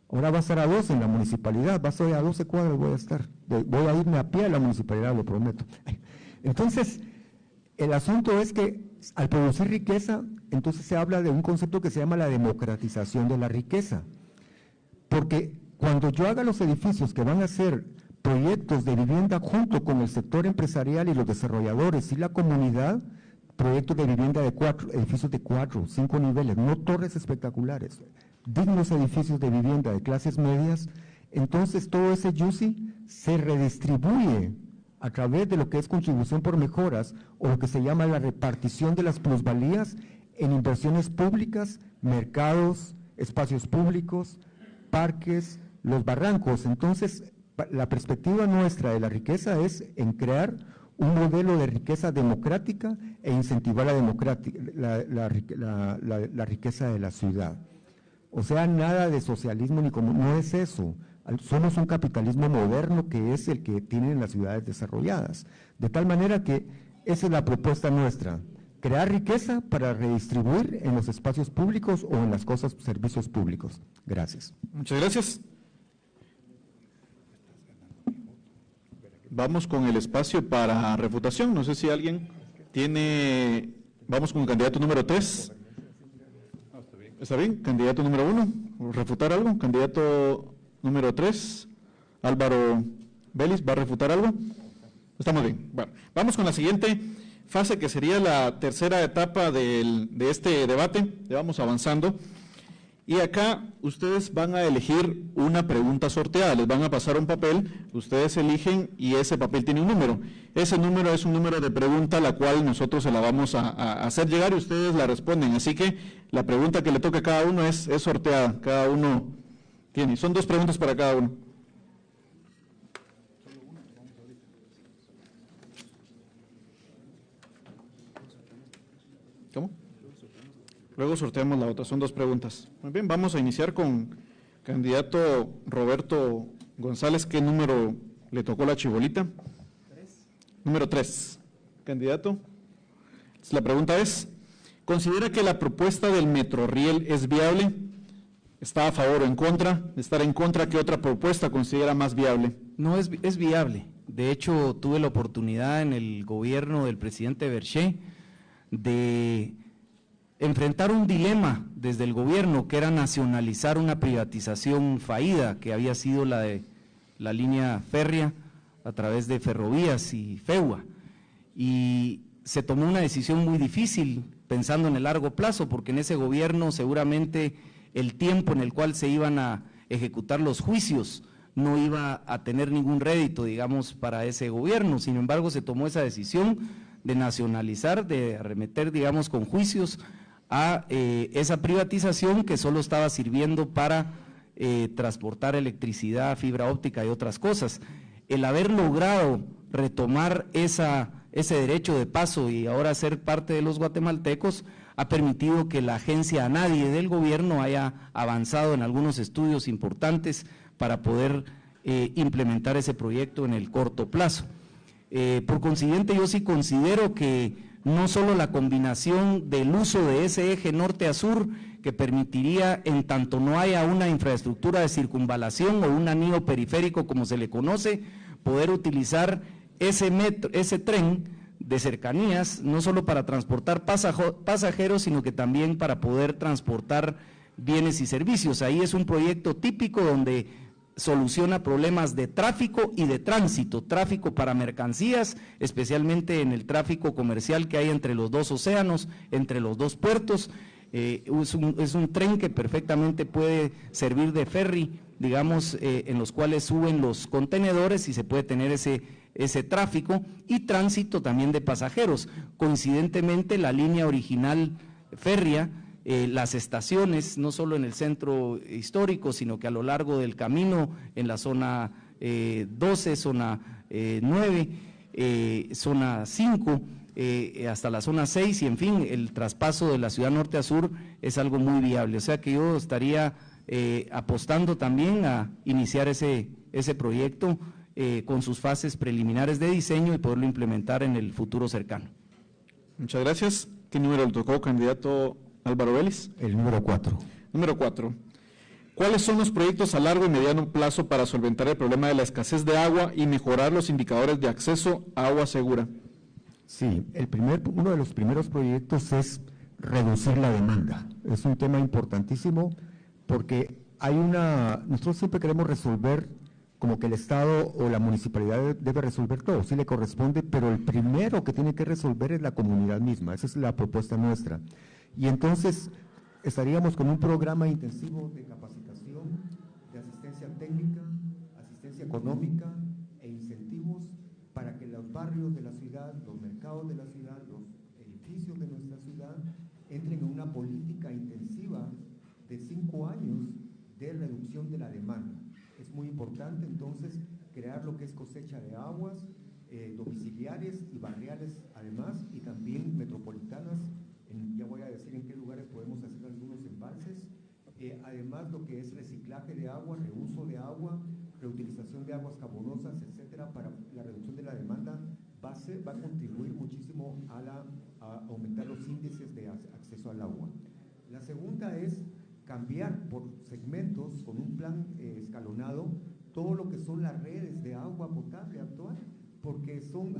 Ahora va a estar a 12 en la municipalidad, a 12 cuadras voy a estar. Voy a irme a pie a la municipalidad, lo prometo. Entonces, el asunto es que al producir riqueza, entonces se habla de un concepto que se llama la democratización de la riqueza. Porque cuando yo haga los edificios que van a ser proyectos de vivienda junto con el sector empresarial y los desarrolladores y la comunidad, proyectos de vivienda de edificios de 4, 5 niveles, no torres espectaculares, dignos edificios de vivienda de clases medias, entonces todo ese UCI se redistribuye a través de lo que es contribución por mejoras o lo que se llama la repartición de las plusvalías en inversiones públicas, mercados, espacios públicos, parques, los barrancos. Entonces, la perspectiva nuestra de la riqueza es en crear un modelo de riqueza democrática e incentivar la riqueza de la ciudad. O sea, nada de socialismo ni como, no es eso. Somos un capitalismo moderno que es el que tienen las ciudades desarrolladas. De tal manera que esa es la propuesta nuestra, crear riqueza para redistribuir en los espacios públicos o en las servicios públicos. Gracias. Muchas gracias. Vamos con el espacio para refutación. No sé si alguien tiene... Vamos con el candidato número 3. ¿Está bien? Candidato número 1. ¿Refutar algo? Candidato número 3. Álvaro Vélez, ¿va a refutar algo? Estamos bien. Bueno, vamos con la siguiente fase, que sería la tercera etapa de este debate. Ya vamos avanzando. Y acá ustedes van a elegir una pregunta sorteada, les van a pasar un papel, ustedes eligen y ese papel tiene un número. Ese número es un número de pregunta, la cual nosotros se la vamos a hacer llegar y ustedes la responden. Así que la pregunta que le toca a cada uno es sorteada, cada uno tiene. Son 2 preguntas para cada uno. ¿Cómo? Luego sorteamos la otra, son 2 preguntas. Muy bien, vamos a iniciar con candidato Roberto González. ¿Qué número le tocó la chibolita? Número 3. Candidato. La pregunta es, ¿considera que la propuesta del Metrorriel es viable? ¿Está a favor o en contra? De estar en contra, ¿qué otra propuesta considera más viable? No, es viable. De hecho, tuve la oportunidad en el gobierno del presidente Berché de enfrentar un dilema desde el gobierno, que era nacionalizar una privatización fallida, que había sido la de la línea férrea a través de Ferrovías y FEUA. Y se tomó una decisión muy difícil, pensando en el largo plazo, porque en ese gobierno seguramente el tiempo en el cual se iban a ejecutar los juicios no iba a tener ningún rédito, digamos, para ese gobierno. Sin embargo, se tomó esa decisión de nacionalizar, de arremeter, digamos, con juicios a esa privatización que solo estaba sirviendo para transportar electricidad, fibra óptica y otras cosas. El haber logrado retomar ese derecho de paso y ahora ser parte de los guatemaltecos ha permitido que la agencia ANADIE del gobierno haya avanzado en algunos estudios importantes para poder implementar ese proyecto en el corto plazo. Por consiguiente, yo sí considero que no solo la combinación del uso de ese eje norte a sur, que permitiría, en tanto no haya una infraestructura de circunvalación o un anillo periférico como se le conoce, poder utilizar ese tren de cercanías, no solo para transportar pasajeros, sino que también para poder transportar bienes y servicios. Ahí es un proyecto típico donde soluciona problemas de tráfico y de tránsito, tráfico para mercancías, especialmente en el tráfico comercial que hay entre los dos océanos, entre los dos puertos. Es un tren que perfectamente puede servir de ferry, digamos, en los cuales suben los contenedores y se puede tener ese tráfico y tránsito también de pasajeros. Coincidentemente, la línea original férrea, las estaciones, no solo en el centro histórico, sino que a lo largo del camino, en la zona 12, zona 9, zona 5, hasta la zona 6, y en fin, el traspaso de la ciudad norte a sur es algo muy viable. O sea que yo estaría apostando también a iniciar ese proyecto con sus fases preliminares de diseño y poderlo implementar en el futuro cercano. Muchas gracias. ¿Qué número le tocó, candidato Álvaro Vélez? El número 4. Número 4. ¿Cuáles son los proyectos a largo y mediano plazo para solventar el problema de la escasez de agua y mejorar los indicadores de acceso a agua segura? Sí, uno de los primeros proyectos es reducir la demanda. Es un tema importantísimo porque nosotros siempre queremos resolver como que el Estado o la municipalidad debe resolver todo, sí le corresponde, pero el primero que tiene que resolver es la comunidad misma, esa es la propuesta nuestra. Y entonces estaríamos con un programa intensivo de capacitación, de asistencia técnica, asistencia económica e incentivos para que los barrios de la ciudad, los mercados de la ciudad, los edificios de nuestra ciudad entren en una política intensiva de 5 años de reducción de la demanda. Es muy importante entonces crear lo que es cosecha de aguas domiciliares y barriales además, y también metropolitanas. Ya voy a decir en qué lugares podemos hacer algunos embalses. Además, lo que es reciclaje de agua, reuso de agua, reutilización de aguas carbonosas, etcétera, para la reducción de la demanda va a contribuir muchísimo a aumentar los índices de acceso al agua. La segunda es cambiar por segmentos con un plan escalonado todo lo que son las redes de agua potable actual, porque son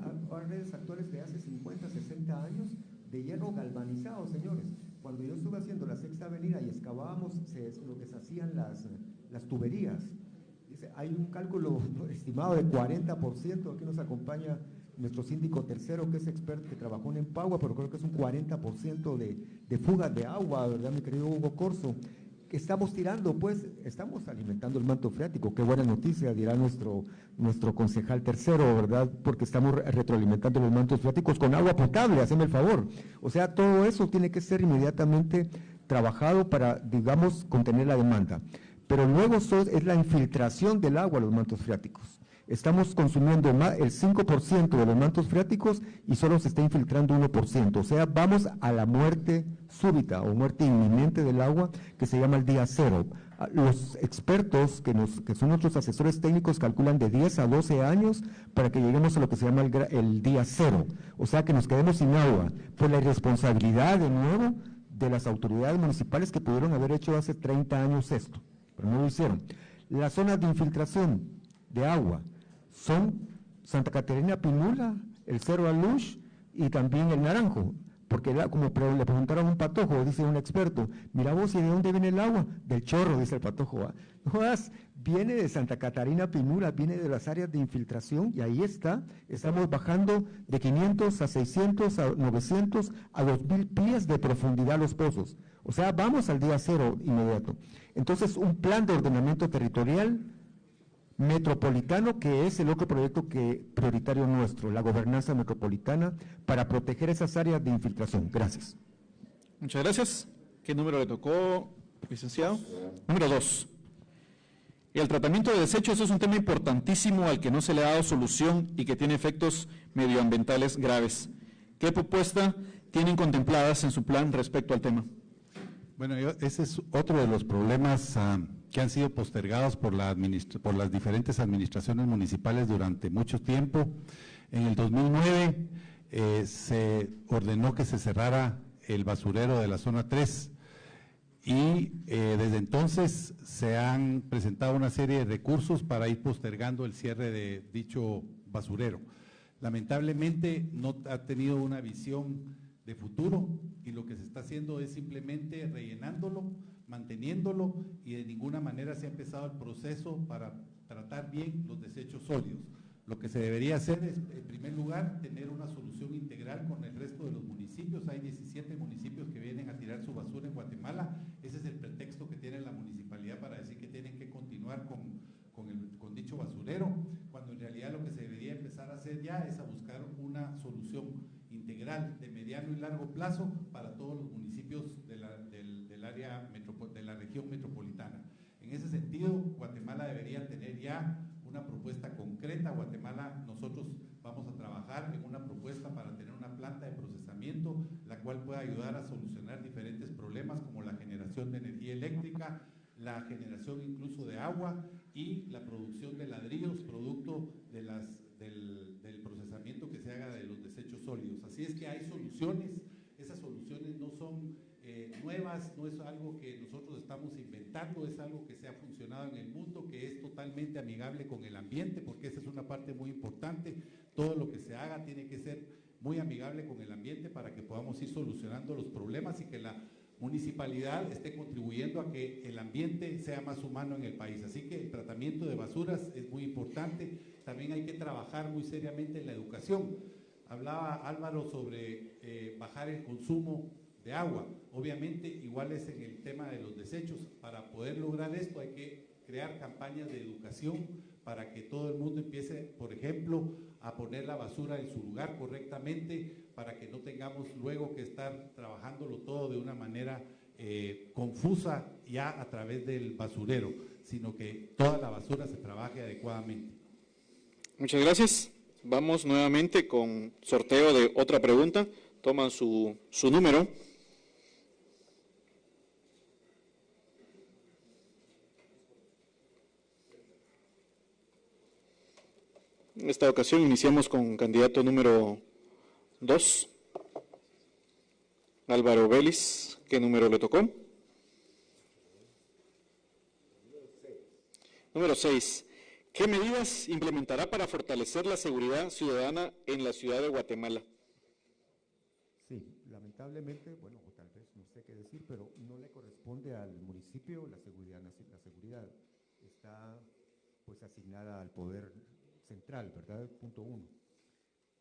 redes actuales de hace 50, 60 años de hierro galvanizado, señores. Cuando yo estuve haciendo la Sexta Avenida y excavábamos lo que se hacían las tuberías, hay un cálculo estimado de 40%, aquí nos acompaña nuestro síndico tercero, que es experto, que trabajó en Empagua, pero creo que es un 40% de fugas de agua, ¿verdad, mi querido Hugo Corso? Que estamos tirando, pues, estamos alimentando el manto freático, qué buena noticia, dirá nuestro concejal tercero, ¿verdad? Porque estamos retroalimentando los mantos freáticos con agua potable, haceme el favor. O sea, todo eso tiene que ser inmediatamente trabajado para, digamos, contener la demanda. Pero luego es la infiltración del agua a los mantos freáticos. Estamos consumiendo el 5% de los mantos freáticos y solo se está infiltrando 1%. O sea, vamos a la muerte súbita o muerte inminente del agua, que se llama el día cero. Los expertos, que son nuestros asesores técnicos, calculan de 10 a 12 años para que lleguemos a lo que se llama el día cero. O sea, que nos quedemos sin agua por la irresponsabilidad, de nuevo, de las autoridades municipales que pudieron haber hecho hace 30 años esto, pero no lo hicieron. Las zonas de infiltración de agua son Santa Catarina Pinula, el Cerro Alush y también el Naranjo, porque como le preguntaron a un patojo, dice un experto, mira vos, ¿y de dónde viene el agua? Del chorro, dice el patojo. Viene de Santa Catarina Pinula, viene de las áreas de infiltración y ahí estamos bajando de 500 a 600, a 900, a 2000 pies de profundidad los pozos. O sea, vamos al día cero inmediato. Entonces, un plan de ordenamiento territorial metropolitano, que es el otro proyecto prioritario nuestro, la gobernanza metropolitana, para proteger esas áreas de infiltración. Gracias. Muchas gracias. ¿Qué número le tocó, licenciado? Número 2. El tratamiento de desechos es un tema importantísimo al que no se le ha dado solución y que tiene efectos medioambientales graves. ¿Qué propuesta tienen contempladas en su plan respecto al tema? Bueno, ese es otro de los problemas que han sido postergados por las diferentes administraciones municipales durante mucho tiempo. En el 2009 se ordenó que se cerrara el basurero de la zona 3 y desde entonces se han presentado una serie de recursos para ir postergando el cierre de dicho basurero. Lamentablemente no ha tenido una visión de futuro y lo que se está haciendo es simplemente rellenándolo, manteniéndolo y de ninguna manera se ha empezado el proceso para tratar bien los desechos sólidos. Lo que se debería hacer es, en primer lugar, tener una solución integral con el resto de los municipios. Hay 17 municipios que vienen a tirar su basura en Guatemala. Ese es el pretexto que tiene la municipalidad para decir que tienen que continuar con dicho basurero, cuando en realidad lo que se debería empezar a hacer ya es a buscar una solución integral de mediano y largo plazo para todos los municipios del área de la región metropolitana. En ese sentido, Guatemala debería tener ya una propuesta concreta. Guatemala, nosotros vamos a trabajar en una propuesta para tener una planta de procesamiento, la cual pueda ayudar a solucionar diferentes problemas como la generación de energía eléctrica, la generación incluso de agua y la producción de ladrillos producto del procesamiento que se haga de los desechos sólidos. Así es que hay soluciones, esas soluciones no son nuevas, no es algo que nosotros estamos inventando, es algo que se ha funcionado en el mundo, que es totalmente amigable con el ambiente, porque esa es una parte muy importante. Todo lo que se haga tiene que ser muy amigable con el ambiente para que podamos ir solucionando los problemas y que la municipalidad esté contribuyendo a que el ambiente sea más humano en el país. Así que el tratamiento de basuras es muy importante. También hay que trabajar muy seriamente en la educación. Hablaba Álvaro sobre bajar el consumo de agua. Obviamente, igual es en el tema de los desechos. Para poder lograr esto hay que crear campañas de educación para que todo el mundo empiece, por ejemplo, a poner la basura en su lugar correctamente, para que no tengamos luego que estar trabajándolo todo de una manera confusa ya a través del basurero, sino que toda la basura se trabaje adecuadamente. Muchas gracias. Vamos nuevamente con sorteo de otra pregunta. Toman su número. En esta ocasión iniciamos con candidato número 2, Álvaro Vélez. ¿Qué número le tocó? Número 6. ¿Qué medidas implementará para fortalecer la seguridad ciudadana en la ciudad de Guatemala? Sí, lamentablemente, bueno, o tal vez no sé qué decir, pero no le corresponde al municipio la seguridad. La seguridad está pues asignada al poder central, ¿verdad? Punto 1.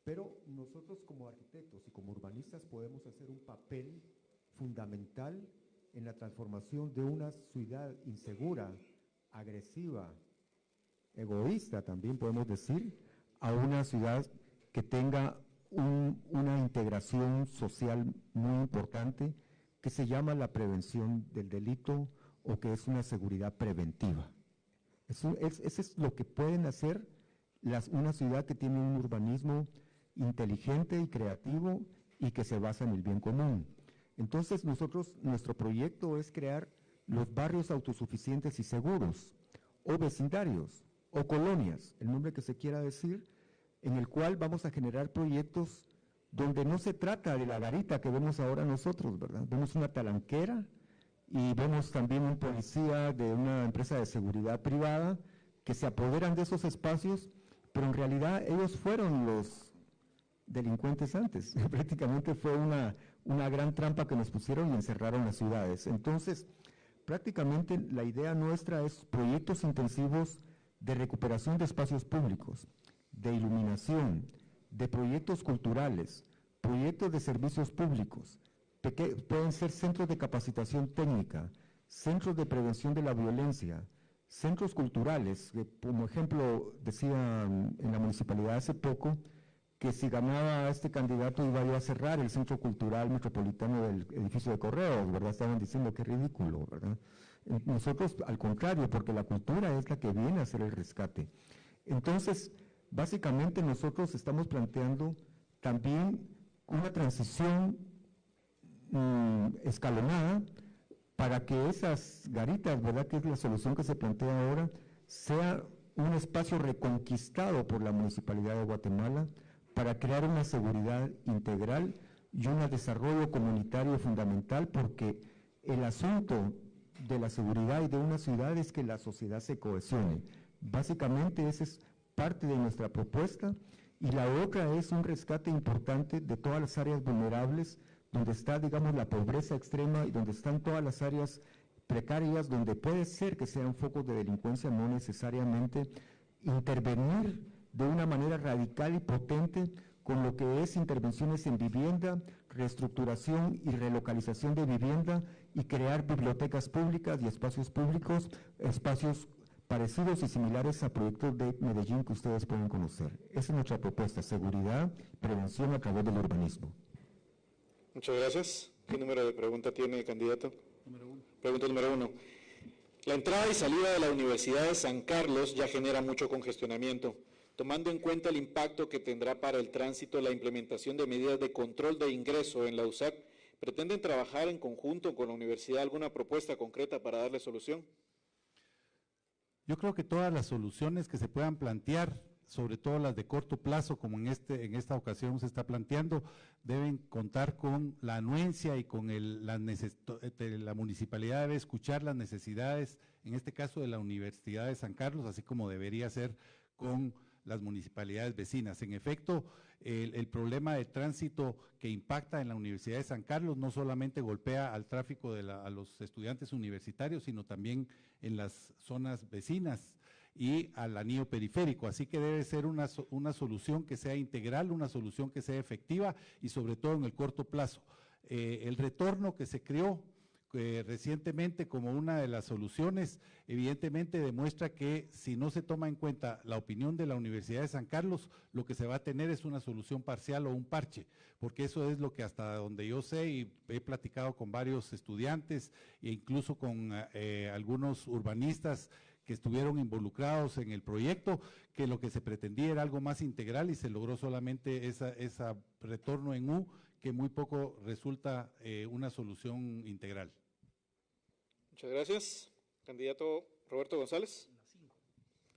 Pero nosotros como arquitectos y como urbanistas podemos hacer un papel fundamental en la transformación de una ciudad insegura, agresiva, egoísta, también podemos decir, a una ciudad que tenga una integración social muy importante, que se llama la prevención del delito o que es una seguridad preventiva. Eso es lo que pueden hacer una ciudad que tiene un urbanismo inteligente y creativo y que se basa en el bien común. Entonces nuestro proyecto es crear los barrios autosuficientes y seguros, o vecindarios, o colonias, el nombre que se quiera decir, en el cual vamos a generar proyectos donde no se trata de la garita que vemos ahora nosotros, ¿verdad? Vemos una talanquera y vemos también un policía de una empresa de seguridad privada que se apoderan de esos espacios, pero en realidad ellos fueron los delincuentes antes. Prácticamente fue una gran trampa que nos pusieron y encerraron las ciudades. Entonces, prácticamente la idea nuestra es proyectos intensivos de recuperación de espacios públicos, de iluminación, de proyectos culturales, proyectos de servicios públicos, pueden ser centros de capacitación técnica, centros de prevención de la violencia, centros culturales, que como ejemplo decían en la municipalidad hace poco, que si ganaba este candidato iba a ir a cerrar el Centro Cultural Metropolitano del edificio de Correos, ¿verdad? Estaban diciendo que ridículo, ¿verdad? Nosotros, al contrario, porque la cultura es la que viene a hacer el rescate. Entonces, básicamente nosotros estamos planteando también una transición escalonada para que esas garitas, ¿verdad?, que es la solución que se plantea ahora, sea un espacio reconquistado por la Municipalidad de Guatemala para crear una seguridad integral y un desarrollo comunitario fundamental, porque el asunto de la seguridad y de una ciudad es que la sociedad se cohesione. Básicamente esa es parte de nuestra propuesta, y la otra es un rescate importante de todas las áreas vulnerables, donde está, digamos, la pobreza extrema y donde están todas las áreas precarias, donde puede ser que sean focos de delincuencia, no necesariamente intervenir de una manera radical y potente con lo que es intervenciones en vivienda, reestructuración y relocalización de vivienda, y crear bibliotecas públicas y espacios públicos, espacios parecidos y similares a proyectos de Medellín que ustedes pueden conocer. Esa es nuestra propuesta: seguridad, prevención a través del urbanismo. Muchas gracias. ¿Qué número de pregunta tiene, candidato? Número 1. Pregunta número 1. La entrada y salida de la Universidad de San Carlos ya genera mucho congestionamiento. Tomando en cuenta el impacto que tendrá para el tránsito la implementación de medidas de control de ingreso en la USAC, ¿pretenden trabajar en conjunto con la universidad alguna propuesta concreta para darle solución? Yo creo que todas las soluciones que se puedan plantear, sobre todo las de corto plazo, como en esta ocasión se está planteando, deben contar con la anuencia y con la municipalidad debe escuchar las necesidades, en este caso de la Universidad de San Carlos, así como debería ser con las municipalidades vecinas. En efecto, el problema de tránsito que impacta en la Universidad de San Carlos no solamente golpea al tráfico a los estudiantes universitarios, sino también en las zonas vecinas y al anillo periférico, así que debe ser una solución que sea integral, una solución que sea efectiva y sobre todo en el corto plazo. El retorno que se creó recientemente como una de las soluciones, evidentemente demuestra que si no se toma en cuenta la opinión de la Universidad de San Carlos, lo que se va a tener es una solución parcial o un parche, porque eso es lo que hasta donde yo sé y he platicado con varios estudiantes e incluso con algunos urbanistas que estuvieron involucrados en el proyecto, que lo que se pretendía era algo más integral y se logró solamente esa retorno en U, que muy poco resulta una solución integral. Muchas gracias. Candidato Roberto González.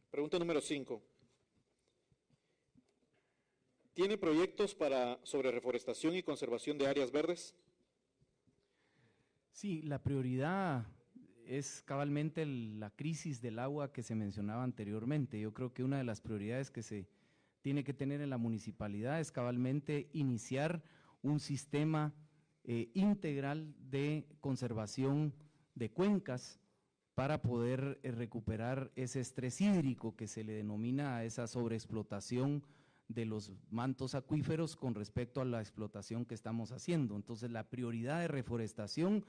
Pregunta número 5. ¿Tiene proyectos sobre reforestación y conservación de áreas verdes? Sí, la prioridad es cabalmente la crisis del agua que se mencionaba anteriormente. Yo creo que una de las prioridades que se tiene que tener en la municipalidad es cabalmente iniciar un sistema integral de conservación de cuencas para poder recuperar ese estrés hídrico que se le denomina a esa sobreexplotación de los mantos acuíferos con respecto a la explotación que estamos haciendo. Entonces, la prioridad de reforestación,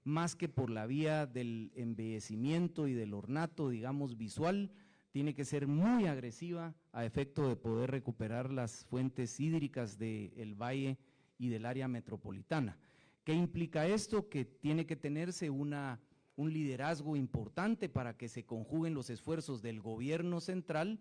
más que por la vía del embellecimiento y del ornato, digamos, visual, tiene que ser muy agresiva a efecto de poder recuperar las fuentes hídricas del valle y del área metropolitana. ¿Qué implica esto? Que tiene que tenerse un liderazgo importante para que se conjuguen los esfuerzos del gobierno central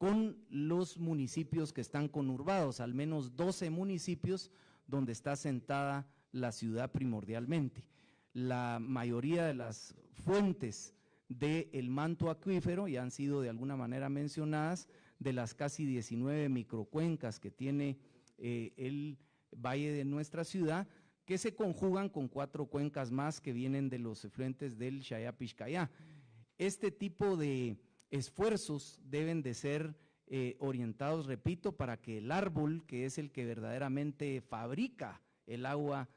con los municipios que están conurbados, al menos 12 municipios donde está asentada la ciudad primordialmente. La mayoría de las fuentes del manto acuífero ya han sido de alguna manera mencionadas, de las casi 19 microcuencas que tiene el valle de nuestra ciudad, que se conjugan con 4 cuencas más que vienen de los efluentes del Chayá-Pixcayá. Este tipo de esfuerzos deben de ser orientados, repito, para que el árbol, que es el que verdaderamente fabrica el agua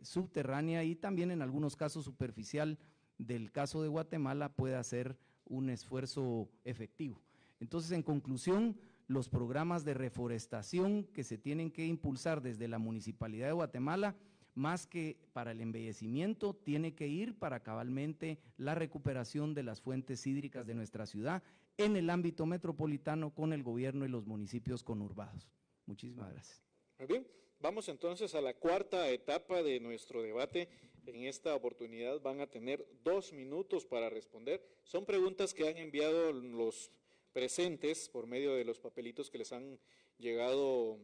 subterránea y también en algunos casos superficial del caso de Guatemala, pueda hacer un esfuerzo efectivo. Entonces, en conclusión, los programas de reforestación que se tienen que impulsar desde la Municipalidad de Guatemala, más que para el embellecimiento, tiene que ir para cabalmente la recuperación de las fuentes hídricas de nuestra ciudad en el ámbito metropolitano con el gobierno y los municipios conurbados. Muchísimas gracias. Muy bien, vamos entonces a la cuarta etapa de nuestro debate. En esta oportunidad van a tener 2 minutos para responder. Son preguntas que han enviado los presentes por medio de los papelitos que les han llegado,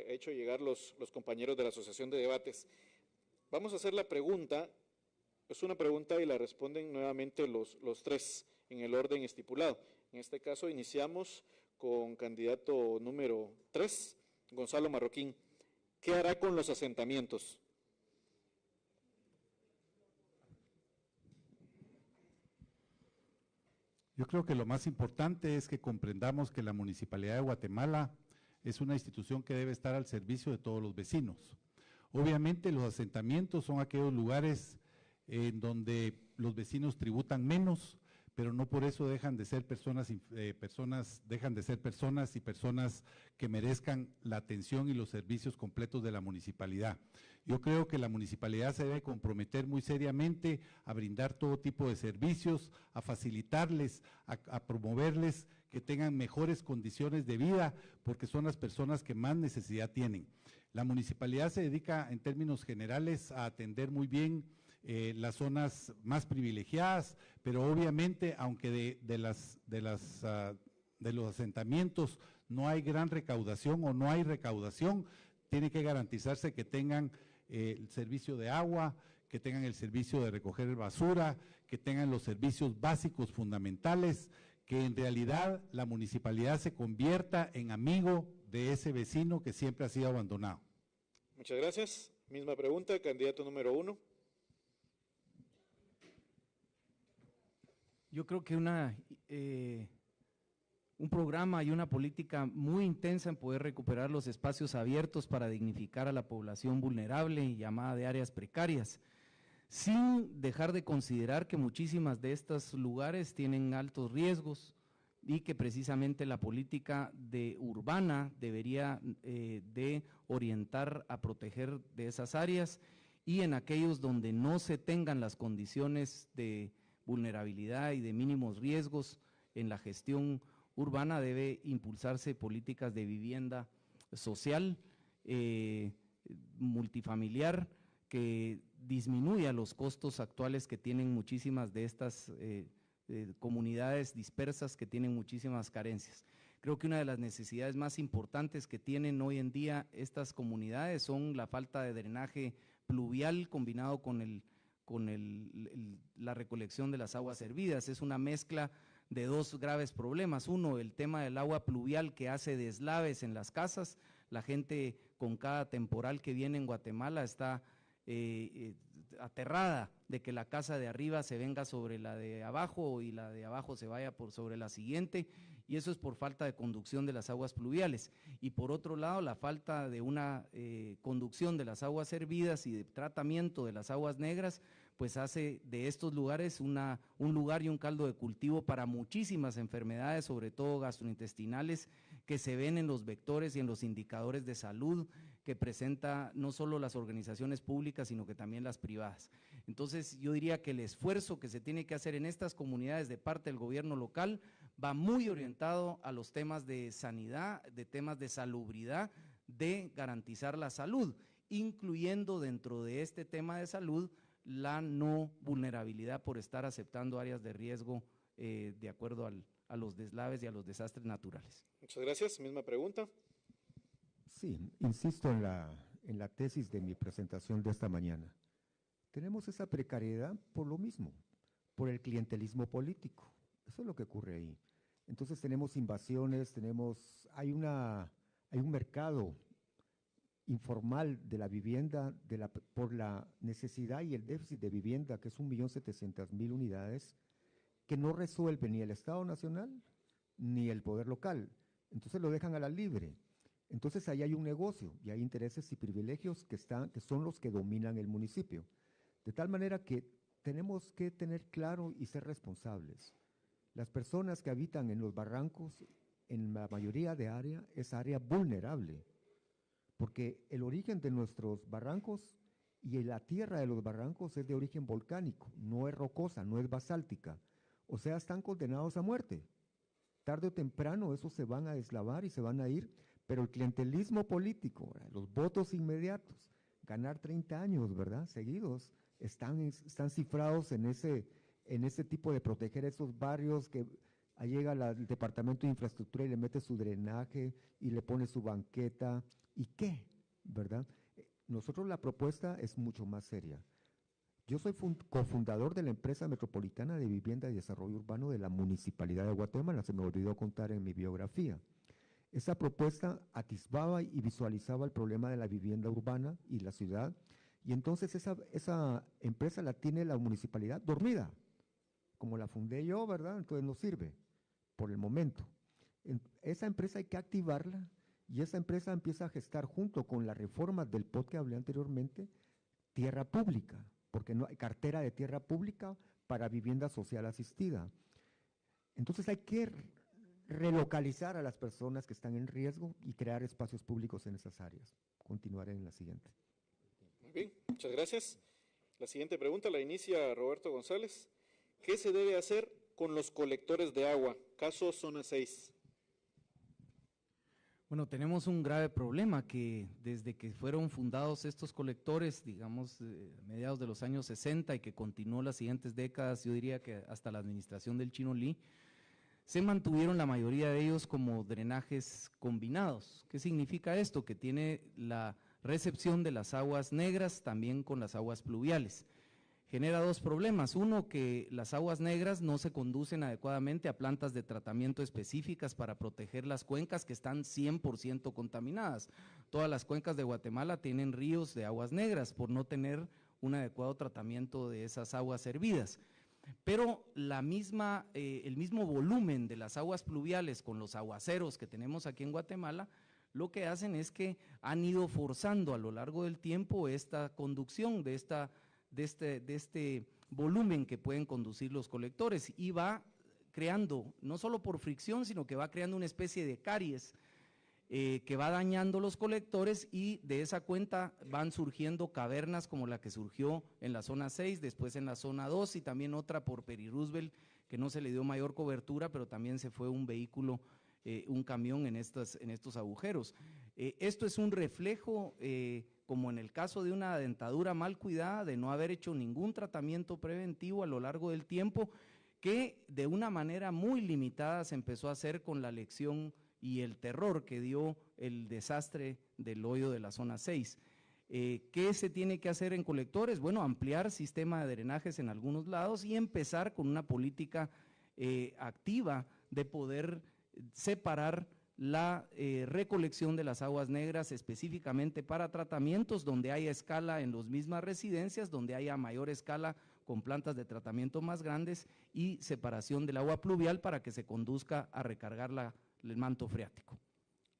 hecho llegar los compañeros de la Asociación de Debates. Vamos a hacer la pregunta, es una pregunta y la responden nuevamente los 3 en el orden estipulado. En este caso iniciamos con candidato número 3, Gonzalo Marroquín. ¿Qué hará con los asentamientos? Yo creo que lo más importante es que comprendamos que la Municipalidad de Guatemala es una institución que debe estar al servicio de todos los vecinos. Obviamente los asentamientos son aquellos lugares en donde los vecinos tributan menos, pero no por eso dejan de ser personas que merezcan la atención y los servicios completos de la municipalidad. Yo creo que la municipalidad se debe comprometer muy seriamente a brindar todo tipo de servicios, a facilitarles, a promoverles que tengan mejores condiciones de vida, porque son las personas que más necesidad tienen. La municipalidad se dedica en términos generales a atender muy bien las zonas más privilegiadas, pero obviamente, aunque de los asentamientos no hay gran recaudación o no hay recaudación, tiene que garantizarse que tengan el servicio de agua, que tengan el servicio de recoger basura, que tengan los servicios básicos fundamentales, que en realidad la municipalidad se convierta en amigo de ese vecino que siempre ha sido abandonado. Muchas gracias. Misma pregunta, candidato número 1. Yo creo que un programa y una política muy intensa en poder recuperar los espacios abiertos para dignificar a la población vulnerable y llamada de áreas precarias, sin dejar de considerar que muchísimas de estos lugares tienen altos riesgos y que precisamente la política urbana debería de orientar a proteger de esas áreas, y en aquellos donde no se tengan las condiciones de vulnerabilidad y de mínimos riesgos en la gestión urbana, debe impulsarse políticas de vivienda social, multifamiliar, que disminuya los costos actuales que tienen muchísimas de estas comunidades dispersas, que tienen muchísimas carencias. Creo que una de las necesidades más importantes que tienen hoy en día estas comunidades son la falta de drenaje pluvial combinado con la recolección de las aguas hervidas. Es una mezcla de 2 graves problemas. Uno, el tema del agua pluvial que hace deslaves en las casas. La gente con cada temporal que viene en Guatemala está aterrada de que la casa de arriba se venga sobre la de abajo y la de abajo se vaya sobre la siguiente, y eso es por falta de conducción de las aguas pluviales. Y por otro lado, la falta de una conducción de las aguas hervidas y de tratamiento de las aguas negras, pues hace de estos lugares un lugar y un caldo de cultivo para muchísimas enfermedades, sobre todo gastrointestinales, que se ven en los vectores y en los indicadores de salud que presenta no solo las organizaciones públicas, sino que también las privadas. Entonces, yo diría que el esfuerzo que se tiene que hacer en estas comunidades de parte del gobierno local va muy orientado a los temas de sanidad, de temas de salubridad, de garantizar la salud, incluyendo dentro de este tema de salud la no vulnerabilidad por estar aceptando áreas de riesgo de acuerdo a los deslaves y a los desastres naturales. Muchas gracias. Misma pregunta. Sí, insisto en la tesis de mi presentación de esta mañana. Tenemos esa precariedad por lo mismo, por el clientelismo político. Eso es lo que ocurre ahí. Entonces tenemos invasiones, hay un mercado informal de la vivienda por la necesidad y el déficit de vivienda, que es 1.700.000 unidades, que no resuelve ni el Estado Nacional ni el poder local. Entonces lo dejan a la libre. Entonces ahí hay un negocio y hay intereses y privilegios que son los que dominan el municipio. De tal manera que tenemos que tener claro y ser responsables. Las personas que habitan en los barrancos, en la mayoría de área, es área vulnerable, porque el origen de nuestros barrancos y la tierra de los barrancos es de origen volcánico, no es rocosa, no es basáltica. O sea, están condenados a muerte. Tarde o temprano esos se van a deslavar y se van a ir, pero el clientelismo político, los votos inmediatos, ganar 30 años, ¿verdad?, seguidos, están cifrados en ese tipo de proteger esos barrios que llega el Departamento de Infraestructura y le mete su drenaje y le pone su banqueta. ¿Y qué? ¿Verdad? Nosotros la propuesta es mucho más seria. Yo soy cofundador de la empresa metropolitana de vivienda y desarrollo urbano de la Municipalidad de Guatemala, se me olvidó contar en mi biografía. Esa propuesta atisbaba y visualizaba el problema de la vivienda urbana y la ciudad, y entonces esa empresa la tiene la municipalidad dormida, como la fundé yo, ¿verdad? Entonces no sirve por el momento. Esa empresa hay que activarla y esa empresa empieza a gestar junto con las reformas del POT que hablé anteriormente, tierra pública, porque no hay cartera de tierra pública para vivienda social asistida. Entonces hay que relocalizar a las personas que están en riesgo y crear espacios públicos en esas áreas. Continuaré en la siguiente. Muy bien, muchas gracias. La siguiente pregunta la inicia Roberto González. ¿Qué se debe hacer con los colectores de agua? Caso Zona 6. Bueno, tenemos un grave problema que desde que fueron fundados estos colectores, digamos, mediados de los años 60 y que continuó las siguientes décadas, yo diría que hasta la administración del Chino Lee, se mantuvieron la mayoría de ellos como drenajes combinados. ¿Qué significa esto? Que tiene la recepción de las aguas negras también con las aguas pluviales. Genera dos problemas. Uno, que las aguas negras no se conducen adecuadamente a plantas de tratamiento específicas para proteger las cuencas que están 100% contaminadas. Todas las cuencas de Guatemala tienen ríos de aguas negras por no tener un adecuado tratamiento de esas aguas hervidas. Pero el mismo volumen de las aguas pluviales con los aguaceros que tenemos aquí en Guatemala, lo que hacen es que han ido forzando a lo largo del tiempo esta conducción de este volumen que pueden conducir los colectores y va creando, no solo por fricción, sino que va creando una especie de caries que va dañando los colectores y de esa cuenta van surgiendo cavernas como la que surgió en la zona 6, después en la zona 2 y también otra por Peri Roosevelt que no se le dio mayor cobertura, pero también se fue un vehículo, un camión en estos agujeros. Esto es un reflejo, como en el caso de una dentadura mal cuidada, de no haber hecho ningún tratamiento preventivo a lo largo del tiempo, que de una manera muy limitada se empezó a hacer con la lección y el terror que dio el desastre del hoyo de la zona 6. ¿Qué se tiene que hacer en colectores? Bueno, ampliar sistema de drenajes en algunos lados y empezar con una política activa de poder separar la recolección de las aguas negras específicamente para tratamientos donde haya escala en las mismas residencias, donde haya mayor escala con plantas de tratamiento más grandes y separación del agua pluvial para que se conduzca a recargar el manto freático.